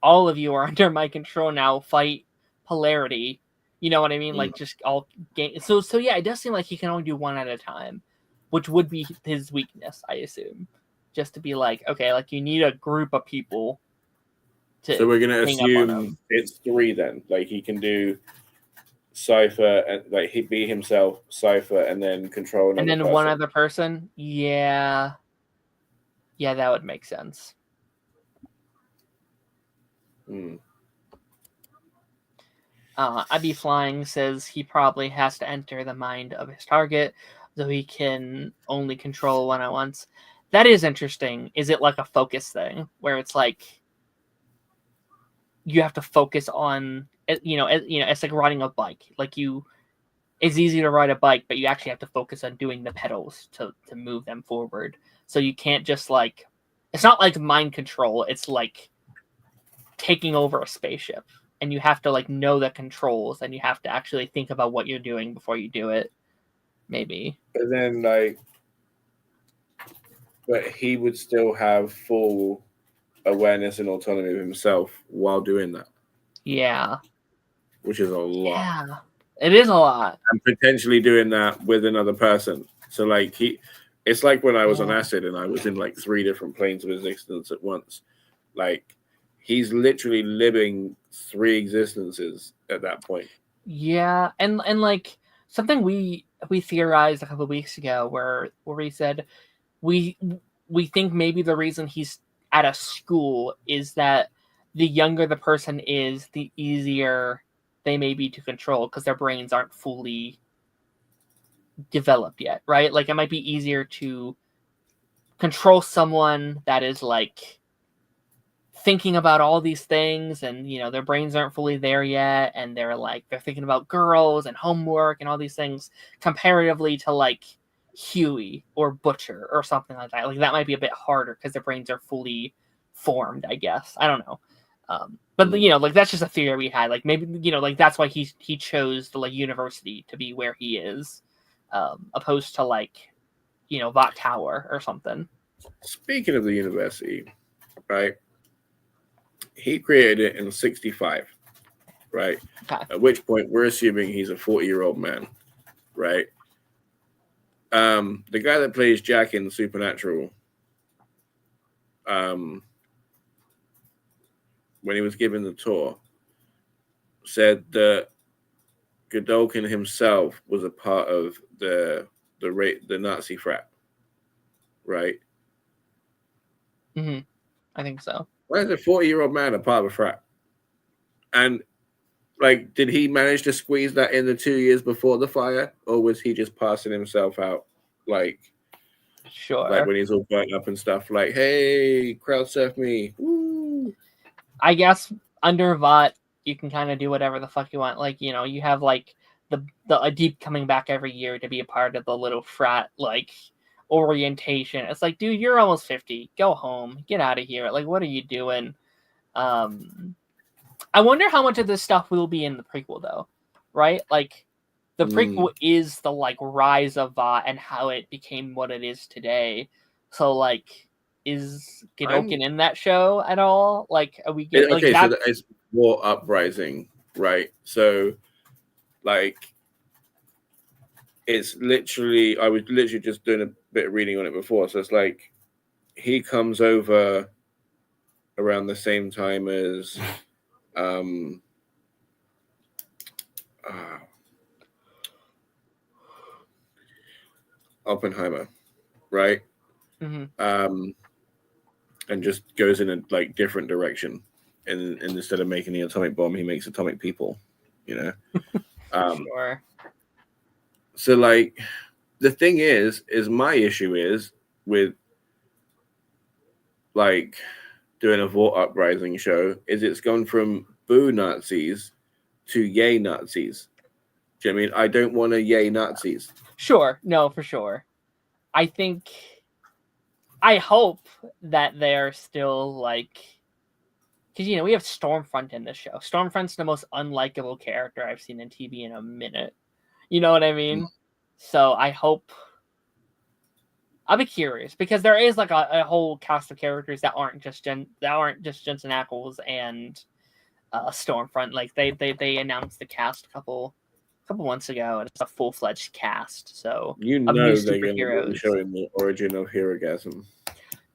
all of you are under my control now, fight polarity? You know what I mean? Like just all game. So yeah, it does seem like he can only do one at a time, which would be his weakness, I assume. Just to be like, okay, like you need a group of people. So we're gonna assume it's 3 then. Like he can do Cypher, and like he'd be himself, Cypher, and then control another and then person. one other person. Yeah, that would make sense. I'd Be Flying says he probably has to enter the mind of his target, so he can only control one at once. That is interesting. Is it like a focus thing where it's like you have to focus on, it's like riding a bike. Like it's easy to ride a bike, but you actually have to focus on doing the pedals to move them forward. So you can't just like, it's not like mind control. It's like taking over a spaceship, and you have to like know the controls, and you have to actually think about what you're doing before you do it. Maybe. And then but he would still have full awareness and autonomy of himself while doing that. Yeah. Which is a lot. Yeah. It is a lot. And potentially doing that with another person. So like it's like when I was on acid and I was in like 3 different planes of existence at once. Like he's literally living 3 existences at that point. Yeah, and like something we theorized a couple of weeks ago where we said we think maybe the reason he's at a school is that the younger the person is, the easier they may be to control because their brains aren't fully developed yet, right? Like it might be easier to control someone that is like thinking about all these things, and their brains aren't fully there yet, and they're thinking about girls and homework and all these things comparatively to like Huey or Butcher or something like that. Like that might be a bit harder because their brains are fully formed, I guess. I don't know. But like that's just a theory we had. Like maybe like that's why he chose the like university to be where he is, opposed to like Vought Tower or something. Speaking of the university, right? He created it in 1965, right? Okay. At which point we're assuming he's a 40-year-old man, right? The guy that plays Jack in Supernatural, when he was given the tour, said that Godolkin himself was a part of the Nazi frat, right? Mm-hmm. I think so. Why is a 40-year-old man a part of a frat? And like, did he manage to squeeze that in the 2 years before the fire, or was he just passing himself out, like, sure, like when he's all burnt up and stuff? Like, hey, crowd surf me. Woo. I guess under Vought, you can kind of do whatever the fuck you want. Like, you have like the Deep coming back every year to be a part of the little frat like orientation. It's like, dude, you're almost 50. Go home. Get out of here. Like, what are you doing? I wonder how much of this stuff will be in the prequel, though. Right? Like, the prequel is the like rise of Vought and how it became what it is today. So, like, is Godolkin in that show at all? Like, are we getting okay? So it's War Uprising, right? So, like, it's literally, I was literally just doing a bit of reading on it before. So it's like he comes over around the same time as Oppenheimer, right? Mm-hmm. And just goes in a like different direction, and instead of making the atomic bomb, he makes atomic people, Sure. So like the thing is my issue is with like doing a Vought Uprising show is it's gone from boo Nazis to yay Nazis. Do you know what I mean? I don't want to yay Nazis. Sure. No, for sure. I hope that they're still like, because we have Stormfront in this show. Stormfront's the most unlikable character I've seen in TV in a minute. You know what I mean? So I hope. I'll be curious because there is like a whole cast of characters that aren't just Jensen Ackles and Stormfront. Like they announced the cast a couple months ago, and it's a full-fledged cast. So they're going to be showing the origin of Herogasm.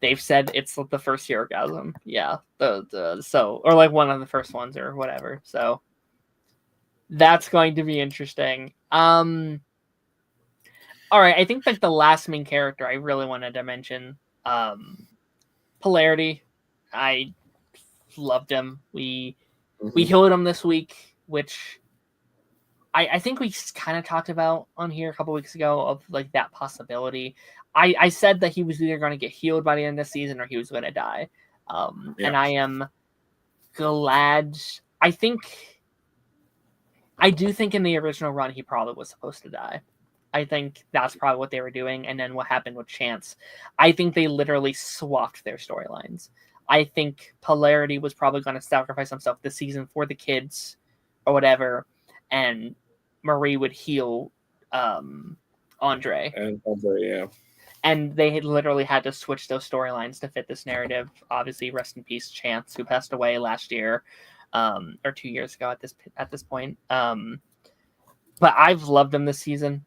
They've said it's the first Herogasm. Yeah, or like one of the first ones or whatever. So That's going to be interesting. All right, I think like the last main character I really wanted to mention, Polarity. I loved him. We healed him this week, which I think we kind of talked about on here a couple weeks ago of like that possibility. I said that he was either going to get healed by the end of the season or he was going to die. And I am glad. I do think in the original run he probably was supposed to die. I think that's probably what they were doing. And then what happened with Chance, I think they literally swapped their storylines. I think Polarity was probably going to sacrifice himself this season for the kids or whatever, and Marie would heal Andre. And Andre, yeah. And they had literally had to switch those storylines to fit this narrative. Obviously, rest in peace, Chance, who passed away last year, or 2 years ago at this point. But I've loved him this season.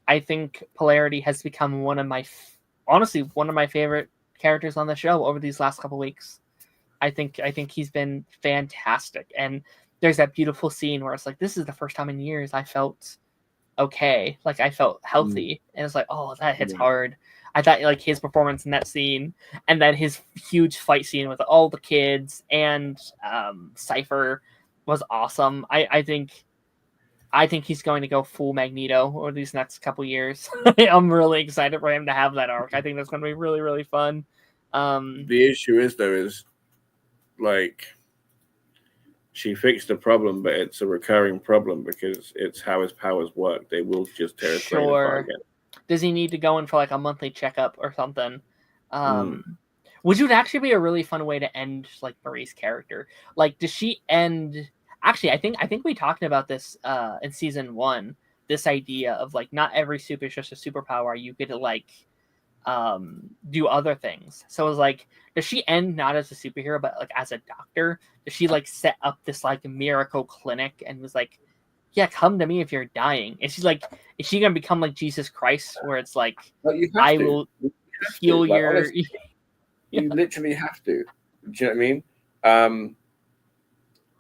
I think Polarity has become one of my favorite characters on the show over these last couple weeks. I think he's been fantastic. And there's that beautiful scene where it's like, this is the first time in years I felt okay. Like I felt healthy. And it's like, oh, that hits hard. I thought like his performance in that scene and then his huge fight scene with all the kids and Cypher was awesome. I think he's going to go full Magneto over these next couple years. I'm really excited for him to have that arc. I think that's going to be really, really fun. The issue is, though, is like she fixed the problem, but it's a recurring problem because it's how his powers work. They will just tear his brain apart again. Does he need to go in for like a monthly checkup or something? Which would actually be a really fun way to end like Marie's character. Like, does she end? Actually, I think we talked about this in season 1. This idea of like not every super is just a superpower. You could like do other things. So it was like, does she end not as a superhero but like as a doctor? Does she like set up this like miracle clinic and was like, yeah, come to me if you're dying? Is she gonna become like Jesus Christ, where it's like, I will heal your? Honestly, you literally have to. Do you know what I mean?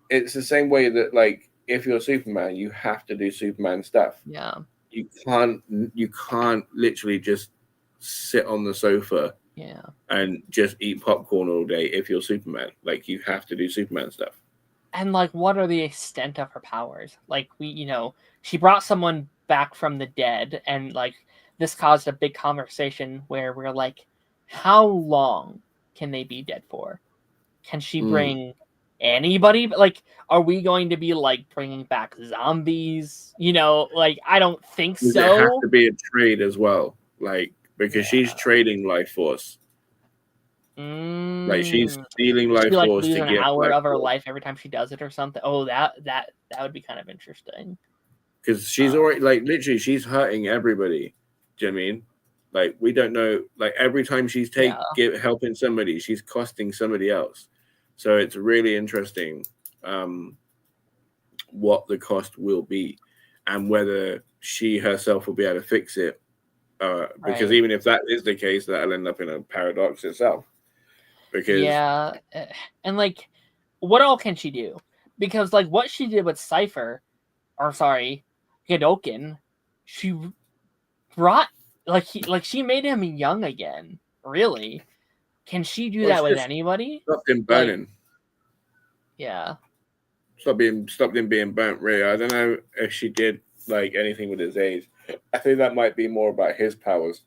It's the same way that like if you're Superman, you have to do Superman stuff. Yeah. You can't literally just sit on the sofa and just eat popcorn all day if you're Superman. Like you have to do Superman stuff. And like, what are the extent of her powers? Like she brought someone back from the dead, and like this caused a big conversation where we're like, how long can they be dead for? Can she bring anybody? Like, are we going to be like bringing back zombies? Like I don't think so. There has to be a trade as well, like because she's trading life force. Like she's stealing life force to get an hour of her life every time she does it or something. Oh, that would be kind of interesting. Because she's already like literally she's hurting everybody. Do you know what I mean? Like we don't know. Like every time she's helping somebody, she's costing somebody else. So it's really interesting what the cost will be and whether she herself will be able to fix it. Because even if that is the case, that'll end up in a paradox itself. Because and like, what all can she do? Because like what she did with Cypher, or sorry, Gadokin, she brought she made him young again. Really, can she do that with anybody? Stopped him burning. Yeah. Stopped him being burnt. Really, I don't know if she did like anything with his age. I think that might be more about his powers.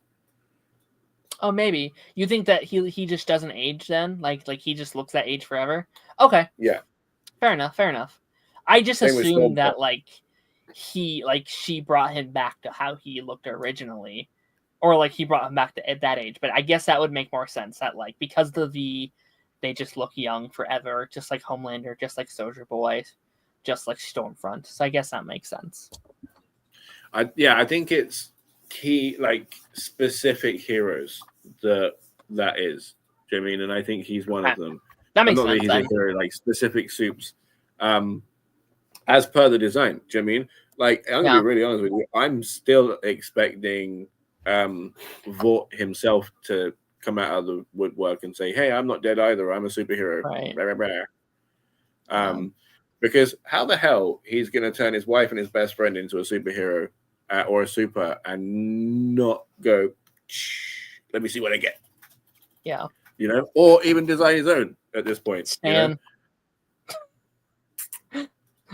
Oh, maybe. You think that he just doesn't age then? Like he just looks that age forever? Okay. Yeah. Fair enough. I just assumed that she brought him back to how he looked originally. Or like he brought him back at that age. But I guess that would make more sense that like because of the V, they just look young forever, just like Homelander, just like Soldier Boy, just like Stormfront. So I guess that makes sense. I think it's key, like specific heroes that is. Do you know what I mean? And I think he's one of them. That makes sense. He's a hero, like specific soups, as per the design. Do you know what I mean? Like I'm gonna be really honest with you. I'm still expecting Vought himself to come out of the woodwork and say, "Hey, I'm not dead either. I'm a superhero." Right. Blah, blah, blah. Because how the hell he's going to turn his wife and his best friend into a superhero or a super and not go, let me see what I get. Yeah. You know, or even design his own at this point. Stan. You know?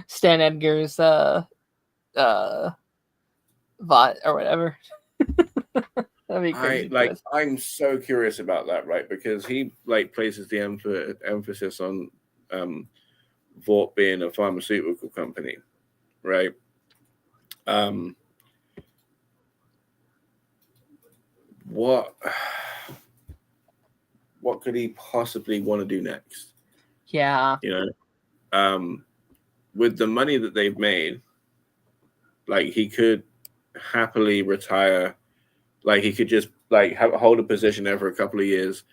Stan Edgar's Vought or whatever. I'm so curious about that, right? Because he like places the emphasis on Vought being a pharmaceutical company, right? What could he possibly want to do next? Yeah. You know, with the money that they've made, like he could happily retire. Like he could just like hold a position there for a couple of years,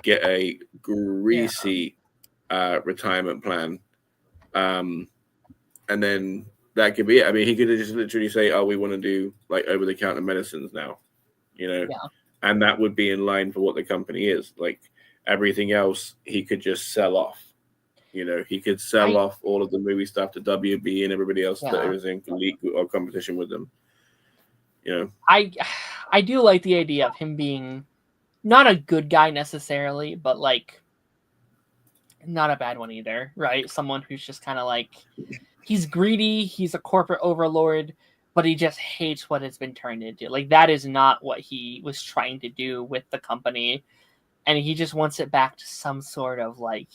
get a greasy retirement plan, and then that could be it. I mean, he could just literally say, "Oh, we want to do like over-the-counter medicines now," you know, and that would be in line for what the company is. Like everything else, he could just sell off. You know, he could sell off all of the movie stuff to WB and everybody else that was in league or competition with them. You know, I do like the idea of him being not a good guy necessarily, but like not a bad one either, right? Someone who's just kind of like, he's greedy, he's a corporate overlord, but he just hates what it's been turned into. Like that is not what he was trying to do with the company, and he just wants it back to some sort of like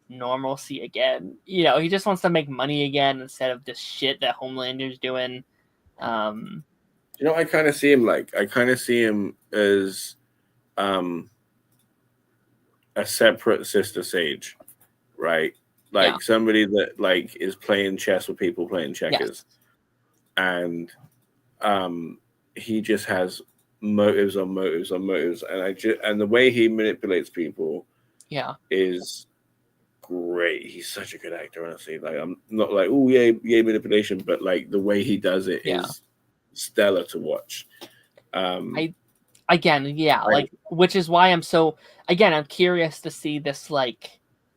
normalcy again. You know, he just wants to make money again instead of this shit that Homelander's doing. You know, I kind of see him like, I kind of see him as a separate Sister Sage, right? Like somebody that like is playing chess with people playing checkers, and he just has motives on motives on motives, and the way he manipulates people, is great. He's such a good actor, honestly. Like I'm not like, oh yeah, manipulation, but like the way he does it is stellar to watch. Which is why I'm curious to see this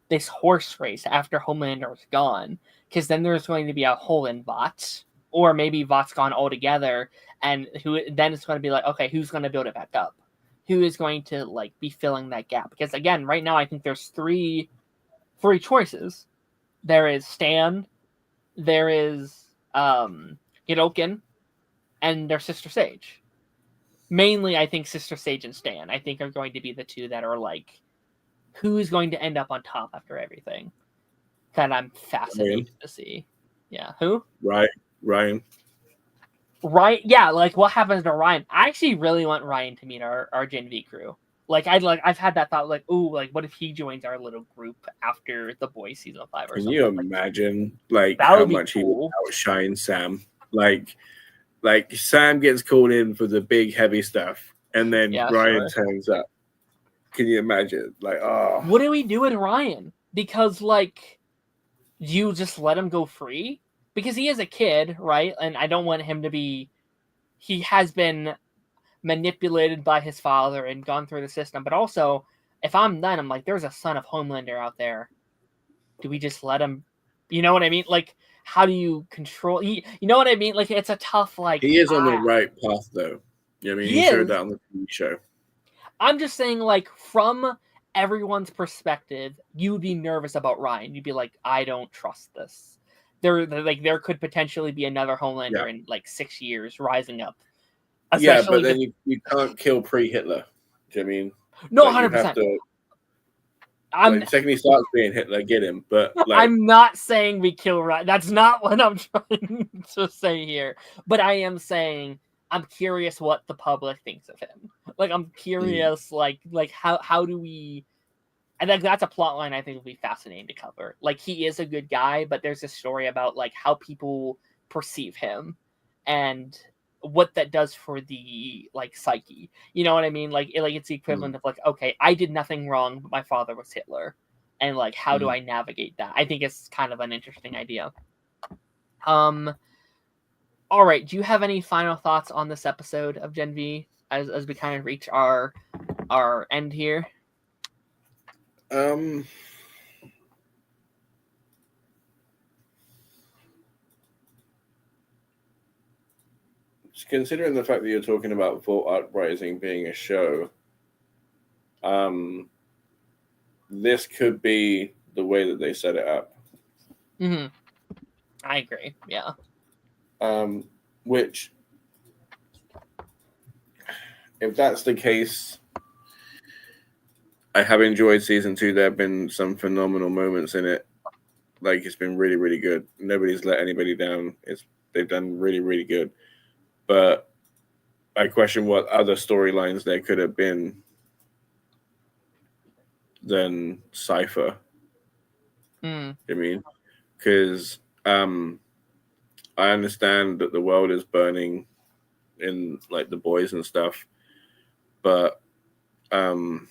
this horse race after Homelander is gone, because then there's going to be a hole in Vought, or maybe Vought's gone altogether, and then it's going to be like, okay, who's going to build it back up? Who is going to like be filling that gap? Because again, right now I think there's three choices. There is Stan, there is Hirokin, and their Sister Sage. Mainly, I think Sister Sage and Stan, I think, are going to be the two that are like, who's going to end up on top after everything? That I'm fascinated to see. Yeah, who? Ryan. Yeah, like what happens to Ryan? I actually really want Ryan to meet our Gen V crew. I've had that thought, like, ooh, like what if he joins our little group after The Boys season 5 or something? Can you imagine how much he would outshine Sam? Like Sam gets called in for the big heavy stuff, and then Ryan turns up. Can you imagine? Like, oh, what do we do with Ryan? Because like, you just let him go free? Because he is a kid, right? And I don't want him to be. He has been manipulated by his father and gone through the system. But also, if I'm then, I'm like, there's a son of Homelander out there. Do we just let him? You know what I mean? Like, how do you control? You know what I mean? Like, it's a tough like. He is on the right path, though. You know what I mean? He showed that on the TV show. I'm just saying, like, from everyone's perspective, you'd be nervous about Ryan. You'd be like, I don't trust this. There could potentially be another Homelander in like 6 years rising up. Yeah, but then you can't kill pre-Hitler. Do you know what I mean? No, 100%. The second he starts being Hitler, get him. But like, I'm not saying we kill Ryan. That's not what I'm trying to say here. But I am saying I'm curious what the public thinks of him. Like, I'm curious, like how do we? And that's a plot line I think would be fascinating to cover. Like, he is a good guy, but there's a story about like how people perceive him and what that does for the like psyche. You know what I mean? Like it's the equivalent of like, okay, I did nothing wrong, but my father was Hitler, and like how do I navigate that? I think it's kind of an interesting idea. All right, do you have any final thoughts on this episode of Gen V as we kind of reach our end here? considering the fact that you're talking about Vault Uprising being a show, this could be the way that they set it up. Mm-hmm. I agree. Yeah. Which, if that's the case, I have enjoyed season 2. There have been some phenomenal moments in it. Like, it's been really, really good. Nobody's let anybody down. They've done really, really good. But I question what other storylines there could have been than Cypher. I mean, because I understand that the world is burning in like the boys and stuff, but that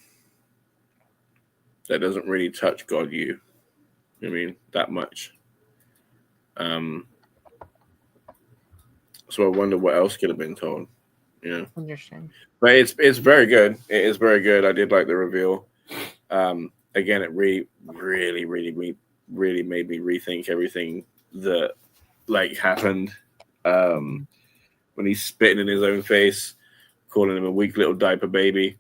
doesn't really touch God you. I mean, that much. So I wonder what else could have been told. Yeah. Interesting. But it's very good. It is very good. I did like the reveal. Again, it really made me rethink everything that like happened. When he's spitting in his own face, calling him a weak little diaper baby.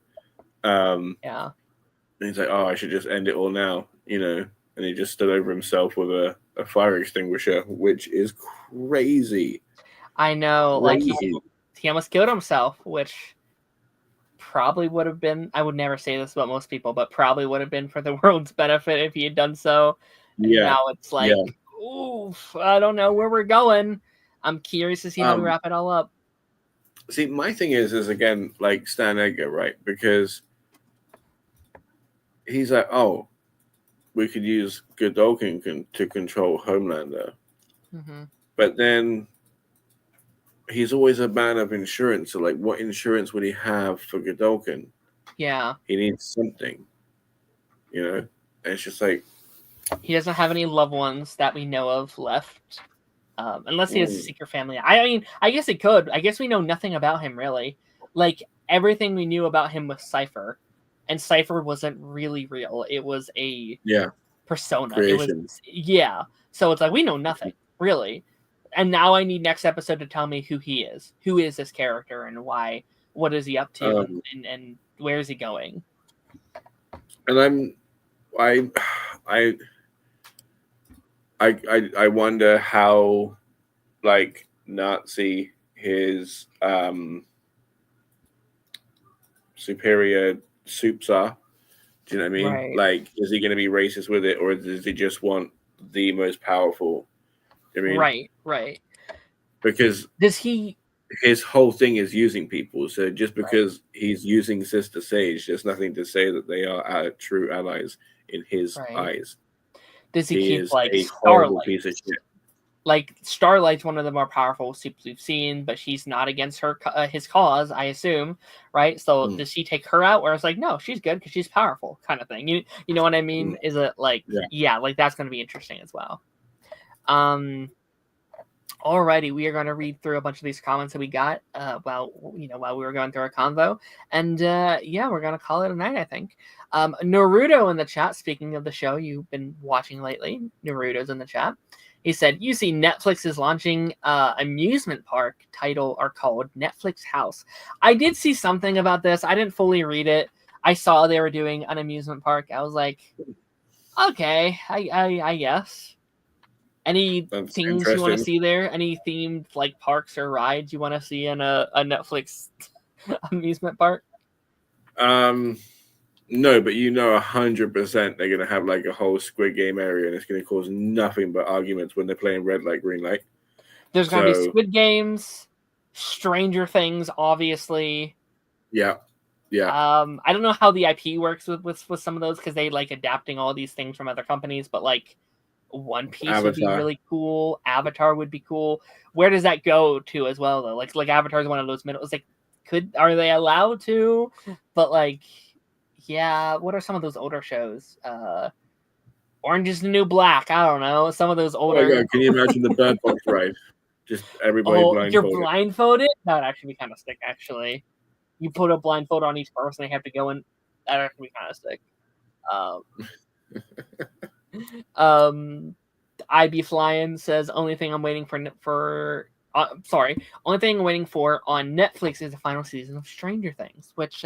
Yeah. And he's like, "Oh, I should just end it all now," you know. And he just stood over himself with a fire extinguisher, which is crazy. I know, crazy. Like he almost killed himself, which probably would have been. I would never say this about most people, but probably would have been for the world's benefit if he had done so. And now it's like, oof, I don't know where we're going. I'm curious to see how we wrap it all up. See, my thing is again, like Stan Edgar, right? Because he's like, oh, we could use Godolphin to control Homelander. But then he's always a man of insurance. So, like, what insurance would he have for Godolphin? Yeah. He needs something, you know? And it's just like... He doesn't have any loved ones that we know of left. Unless he has a secret family. I mean, I guess it could. I guess we know nothing about him, really. Like, everything we knew about him was Cypher. And Cypher wasn't really real. It was a persona. Creation. It was, yeah. So it's like, we know nothing, really. And now I need next episode to tell me who he is. Who is this character and why? What is he up to? And where is he going? And I wonder how, like, Nazi his superior soups are. Do you know what I mean? Right. Like, is he going to be racist with it, or does he just want the most powerful? I mean, right. Because his whole thing is using people. So just because he's using Sister Sage, there's nothing to say that they are true allies in his eyes. Does he keep like a horrible piece of shit? Like Starlight's one of the more powerful soups we've seen, but she's not against his cause, I assume, right? So does she take her out? Where it's like, no, she's good because she's powerful, kind of thing. You know what I mean? Is it like, like that's going to be interesting as well. Alrighty, we are going to read through a bunch of these comments that we got while we were going through our convo, and we're going to call it a night, I think. Naruto in the chat. Speaking of the show you've been watching lately, Naruto's in the chat. He said, "You see, Netflix is launching amusement park called Netflix House." I did see something about this. I didn't fully read it. I saw they were doing an amusement park. I was like, okay, I guess. Any things you want to see there? Any themed like parks or rides you want to see in a Netflix amusement park? No, but 100% they're gonna have like a whole Squid Game area, and it's gonna cause nothing but arguments when they're playing red light, green light. There's gonna be Squid Games, Stranger Things, obviously. Yeah. I don't know how the IP works with some of those because they like adapting all these things from other companies, but like One Piece would be really cool. Avatar would be cool. Where does that go to as well though? Like Avatar is one of those middle. It's like, are they allowed to? But like. Yeah, what are some of those older shows? Orange is the New Black. I don't know. Some of those older. Oh my God, can you imagine the Bird Box ride? Just everybody blindfolded. You're blindfolded? That would actually be kind of sick, actually. You put a blindfold on each person, they have to go in. That would actually be kind of sick. IB Flying says, only thing I'm waiting for only thing I'm waiting for on Netflix is the final season of Stranger Things, which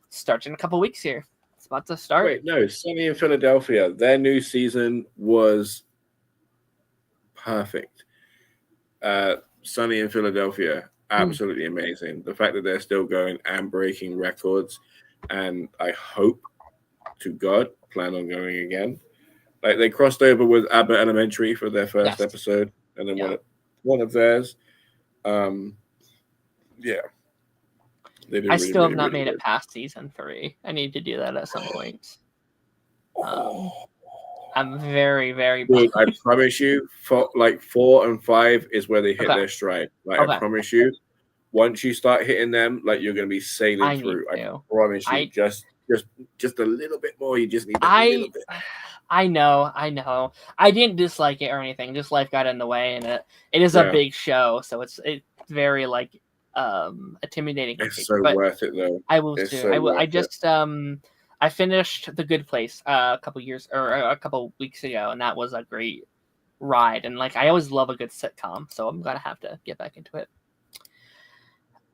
starts in a couple weeks here. It's about to start. Wait, no, Sunny in Philadelphia. Their new season was perfect. Sunny in Philadelphia, absolutely amazing. The fact that they're still going and breaking records, and I hope to God plan on going again. Like they crossed over with Abbott Elementary for their first episode, and then one of theirs. Yeah, they did. I still have not made it past season 3. I need to do that at some point. I'm very, very. Dude, I promise you, 4 and 5 is where they hit their stride. Like I promise you, once you start hitting them, like you're gonna be sailing through. I promise you, just a little bit more. You just need a little bit. I know. I didn't dislike it or anything. Just life got in the way, and it is a big show, so it's very like intimidating. It's so worth it though. I will too. I just I finished The Good Place a couple weeks ago, and that was a great ride. And like I always love a good sitcom, so I'm gonna have to get back into it.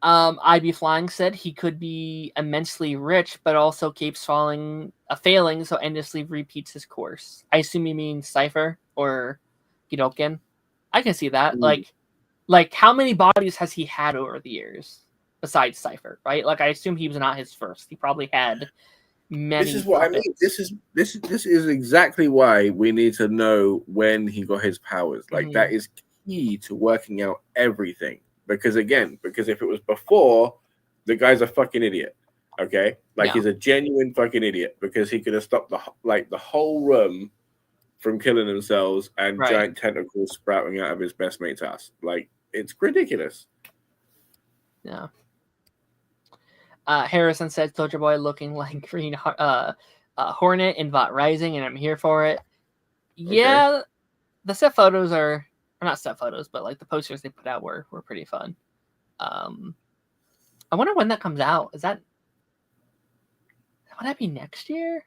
IB Flying said he could be immensely rich, but also keeps failing, so endlessly repeats his course. I assume you mean Cypher or Gidoken. I can see that. Like how many bodies has he had over the years besides Cypher, right? Like I assume he was not his first. He probably had many. This is what I mean. This is exactly why we need to know when he got his powers. Like that is key to working out everything. Because if it was before, the guy's a fucking idiot. Okay, like he's a genuine fucking idiot because he could have stopped the whole room from killing themselves and giant tentacles sprouting out of his best mate's ass. Like it's ridiculous. Yeah. Harrison said Soldier Boy looking like Green Hornet in VOT Rising, and I'm here for it. Yeah, the set photos are not set photos, but like the posters they put out were pretty fun. I wonder when that comes out. Would that be next year?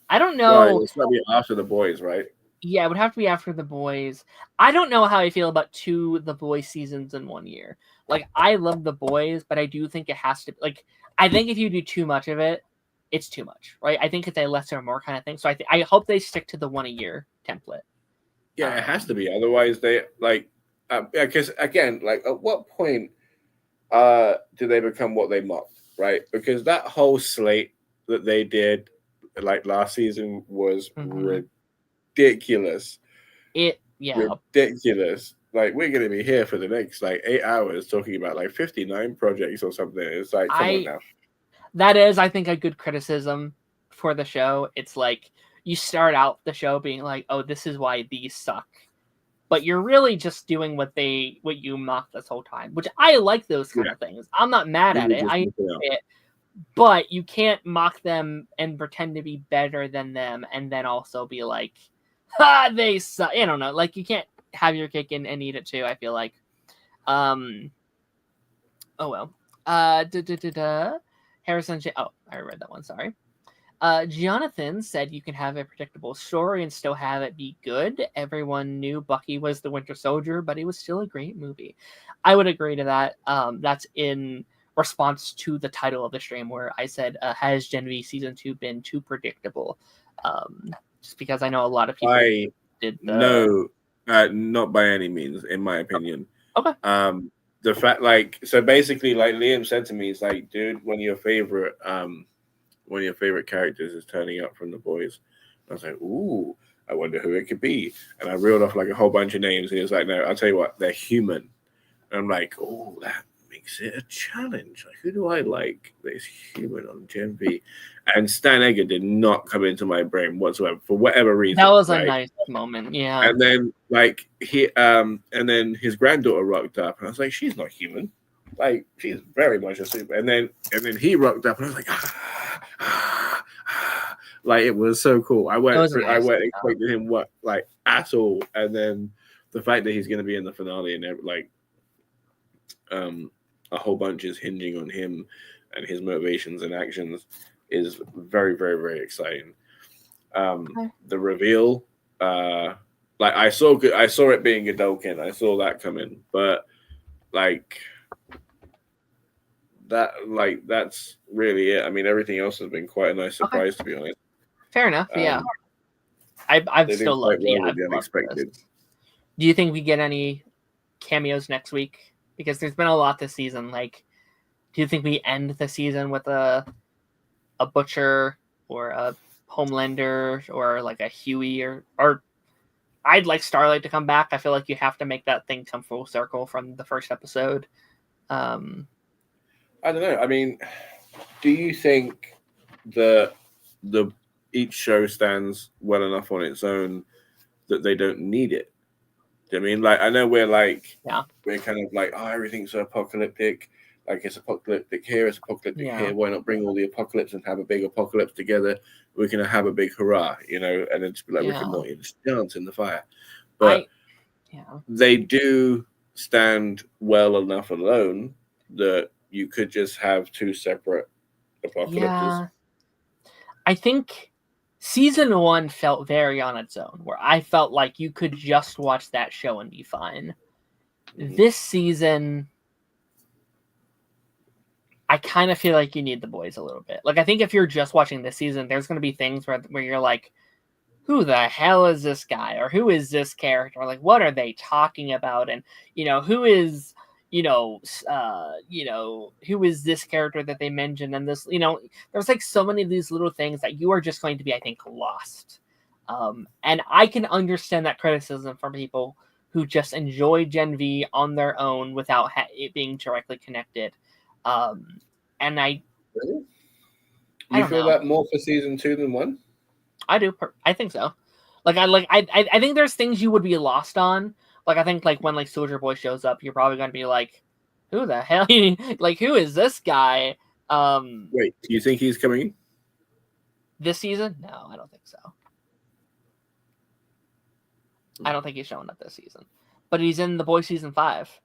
I don't know. Right, it's gotta be after The Boys, right? Yeah, it would have to be after The Boys. I don't know how I feel about 2 The Boys seasons in 1 year. Like, I love The Boys, but I do think it has to... Like, I think if you do too much of it, it's too much, right? I think it's a lesser or more kind of thing. So I hope they stick to the 1 a year template. Yeah, it has to be. Otherwise, they, like... because, again, like, at what point do they become what they mocked, right? Because that whole slate that they did, like, last season was ridiculous. Ridiculous. Like, we're going to be here for the next, like, 8 hours talking about, like, 59 projects or something. It's like, come on now. That is, I think, a good criticism for the show. It's like, you start out the show being like, oh, this is why these suck. But you're really just doing what you mocked this whole time, which I like those kind of things. I'm not mad at it. I enjoy it. But you can't mock them and pretend to be better than them and then also be like, ha, they suck. I don't know. Like, you can't have your cake and eat it too, I feel like. Oh, well. Harrison... Oh, I read that one. Sorry. Jonathan said you can have a predictable story and still have it be good. Everyone knew Bucky was the Winter Soldier, but it was still a great movie. I would agree to that. That's in response to the title of the stream where I said, has Gen V Season 2 been too predictable? Just because I know a lot of people did. No, not by any means, in my opinion. Okay. The fact, like, so basically, like Liam said to me, it's like, dude, one of your favorite characters is turning up from The Boys. And I was like, ooh, I wonder who it could be. And I reeled off like a whole bunch of names. And he was like, no, I'll tell you what, they're human. And I'm like, oh, that makes it a challenge. Like, who do I like that is human on Gen V? And Stan Egger did not come into my brain whatsoever for whatever reason. That was a nice moment, yeah. And then like and then his granddaughter rocked up, and I was like, she's not human. Like, she's very much a super. And then he rocked up, and I was like, like, it was so cool. I weren't expecting him at all. And then the fact that he's going to be in the finale and like a whole bunch is hinging on him and his motivations and actions is very, very, very exciting. The reveal like I saw it being Godolkin. I saw that coming, but like that's really it. I mean, everything else has been quite a nice surprise, to be honest. Fair enough. Yeah, I've still loved. Well I've the unexpected. This. Do you think we get any cameos next week? Because there's been a lot this season. Like, do you think we end the season with a Butcher or a Homelander or like a Huey or I'd like Starlight to come back. I feel like you have to make that thing come full circle from the first episode. I don't know. I mean, do you think that each show stands well enough on its own that they don't need it? Do you know what I mean? Like, I know we're kind of like, oh, everything's so apocalyptic. Like, it's apocalyptic here, it's apocalyptic here. Why not bring all the apocalypse and have a big apocalypse together? We can have a big hurrah, you know, and then just be like, we can not even dance in the fire. But they do stand well enough alone that you could just have two separate apocalypses. Yeah. I think season 1 felt very on its own, where I felt like you could just watch that show and be fine. Mm-hmm. This season, I kind of feel like you need the boys a little bit. Like, I think if you're just watching this season, there's going to be things where you're like, who the hell is this guy? Or who is this character? Or like, what are they talking about? And, who is, who is this character that they mentioned? And this, there's like so many of these little things that you are just going to be, I think, lost. And I can understand that criticism from people who just enjoy Gen V on their own without it being directly connected. And I really? You feel that more for season 2 than 1? I do. I think so. I think there's things you would be lost on. Like, I think like when like Soldier Boy shows up, you're probably going to be like, who the hell? Like, who is this guy? Wait, do you think he's coming this season? No, I don't think so. I don't think he's showing up this season, but he's in The Boys season 5.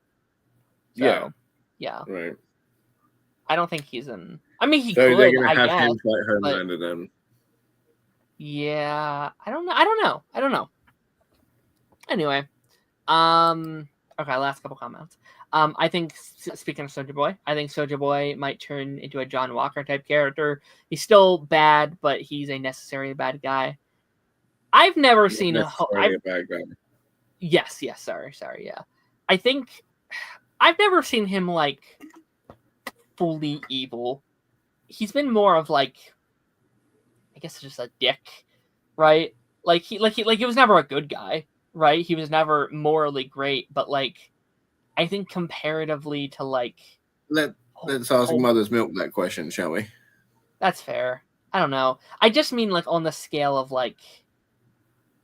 So, yeah. Right. I don't think he's in. I mean, he so could. They're gonna I have guess, him fight Homelander then. Yeah, I don't know. Anyway, okay, last couple comments. I think, speaking of Soulja Boy, I think Soulja Boy might turn into a John Walker type character. He's still bad, but he's a necessary bad guy. I've never seen a bad guy. Yes, sorry, yeah. I think I've never seen him like fully evil. He's been more of like, I guess, just a dick, right? Like he was never a good guy, right? He was never morally great, but like, I think comparatively to like, let's ask Mother's Milk that question, shall we? That's fair. I don't know. I just mean like on the scale of like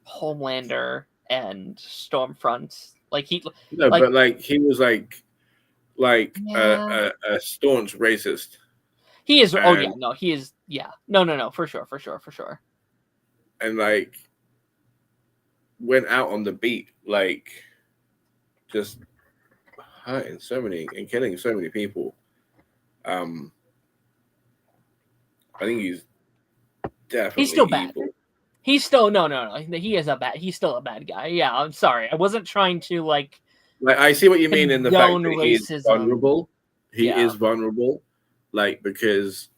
Homelander and Stormfront. Like he but like he was like a staunch racist. He is. He is. Yeah. No. For sure. And like went out on the beat, like just hurting so many and killing so many people. I think he's definitely he's still evil. Bad. He's still no. He is he's still a bad guy. Yeah, I'm sorry. I wasn't trying to like I see what you mean in the fact that he's vulnerable. He is vulnerable, like because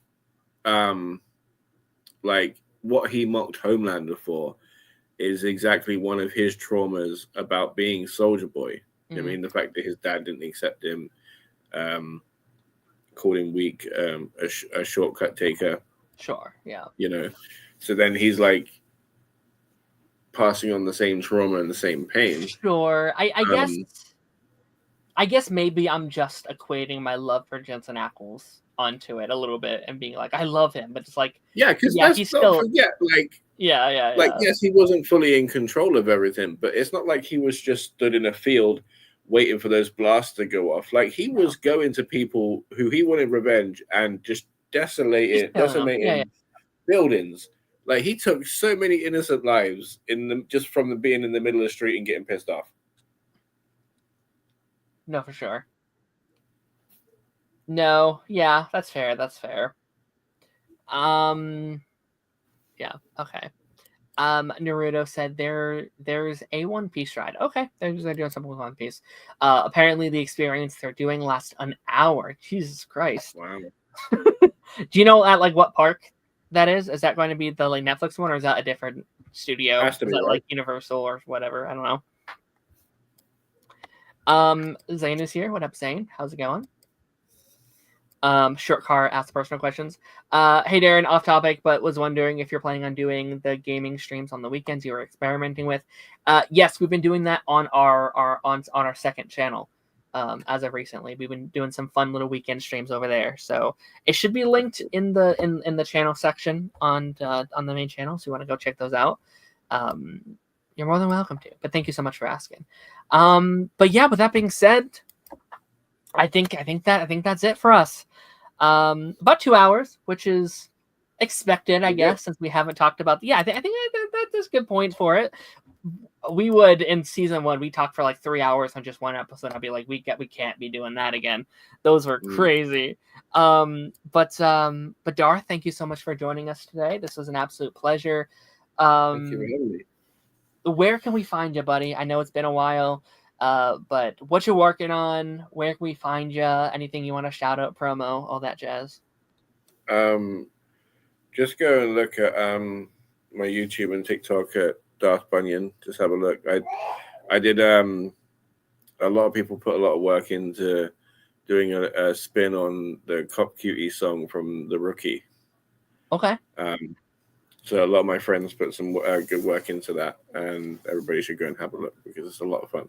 like what he mocked Homelander for is exactly one of his traumas about being Soldier Boy. Mm-hmm. I mean, the fact that his dad didn't accept him, called him weak, a shortcut taker. Sure, yeah. So then he's like passing on the same trauma and the same pain. Sure, I guess maybe I'm just equating my love for Jensen Ackles onto it a little bit and being like, I love him, but it's like, because he's still forget, like, yes, he wasn't fully in control of everything, but it's not like he was just stood in a field waiting for those blasts to go off. Like he was going to people who he wanted revenge and just decimating buildings. Like he took so many innocent lives just from being in the middle of the street and getting pissed off. No, for sure. No, yeah, that's fair. Yeah, okay. Naruto said there's a One Piece ride. Okay, they're doing something with One Piece. Apparently the experience they're doing lasts an hour. Jesus Christ. Wow. Do you know at like what park that is? Is that going to be the like Netflix one, or is that a different studio? Has to be, is that right? like Universal or whatever? I don't know. Zane is here. What up, Zane? How's it going? Short Car asks personal questions. Hey Darren, off topic, but was wondering if you're planning on doing the gaming streams on the weekends you were experimenting with. Yes, we've been doing that on our second channel. As of recently, we've been doing some fun little weekend streams over there. So it should be linked in the channel section on the main channel. So you want to go check those out. You're more than welcome to. But thank you so much for asking. But yeah, with that being said, I think that's it for us. About 2 hours, which is expected, I guess, since we haven't talked about. I think that's a good point for it. We would in season 1, we talked for like 3 hours on just one episode. I'd be like, we can't be doing that again. Those were crazy. But Darth, thank you so much for joining us today. This was an absolute pleasure. Thank you for having me. Where can we find you, buddy? I know it's been a while. But what you're working on, where can we find you? Anything you want to shout out, promo, all that jazz? Just go and look at my YouTube and TikTok at Darth Bunyan. Just have a look. I did a lot of people put a lot of work into doing a spin on the Cop Cutie song from The Rookie. Okay. So a lot of my friends put some good work into that, and everybody should go and have a look because it's a lot of fun.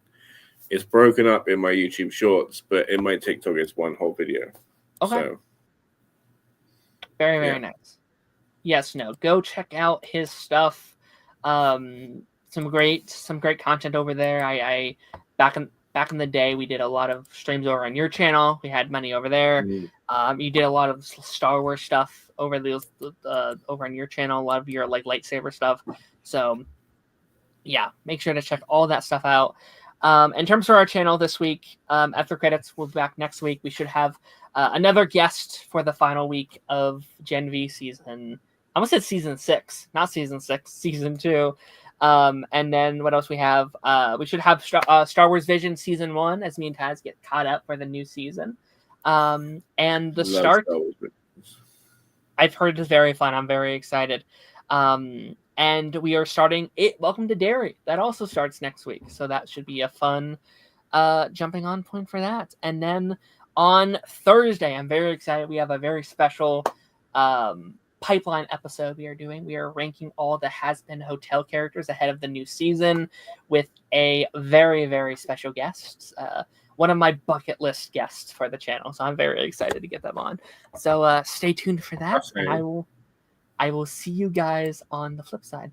It's broken up in my YouTube shorts, but in my TikTok, it's one whole video. Okay. So, very nice. Yes, no. Go check out his stuff. Some great content over there. I back in the day, we did a lot of streams over on your channel. We had many over there. You did a lot of Star Wars stuff over over on your channel. A lot of your like lightsaber stuff. So, yeah, make sure to check all that stuff out. In terms of our channel this week, after credits, we'll be back next week. We should have another guest for the final week of Gen V season. I almost said season 6, not season 6, season 2. And then what else we have? We should have Star Wars Vision season 1 as me and Taz get caught up for the new season. And the start. I've heard it's very fun. I'm very excited. And we are starting it. Welcome to Dairy. That also starts next week. So that should be a fun jumping on point for that. And then on Thursday, I'm very excited. We have a very special pipeline episode we are doing. We are ranking all the has-been hotel characters ahead of the new season with a very, very special guest. One of my bucket list guests for the channel. So I'm very excited to get them on. So stay tuned for that. And I will see you guys on the flip side.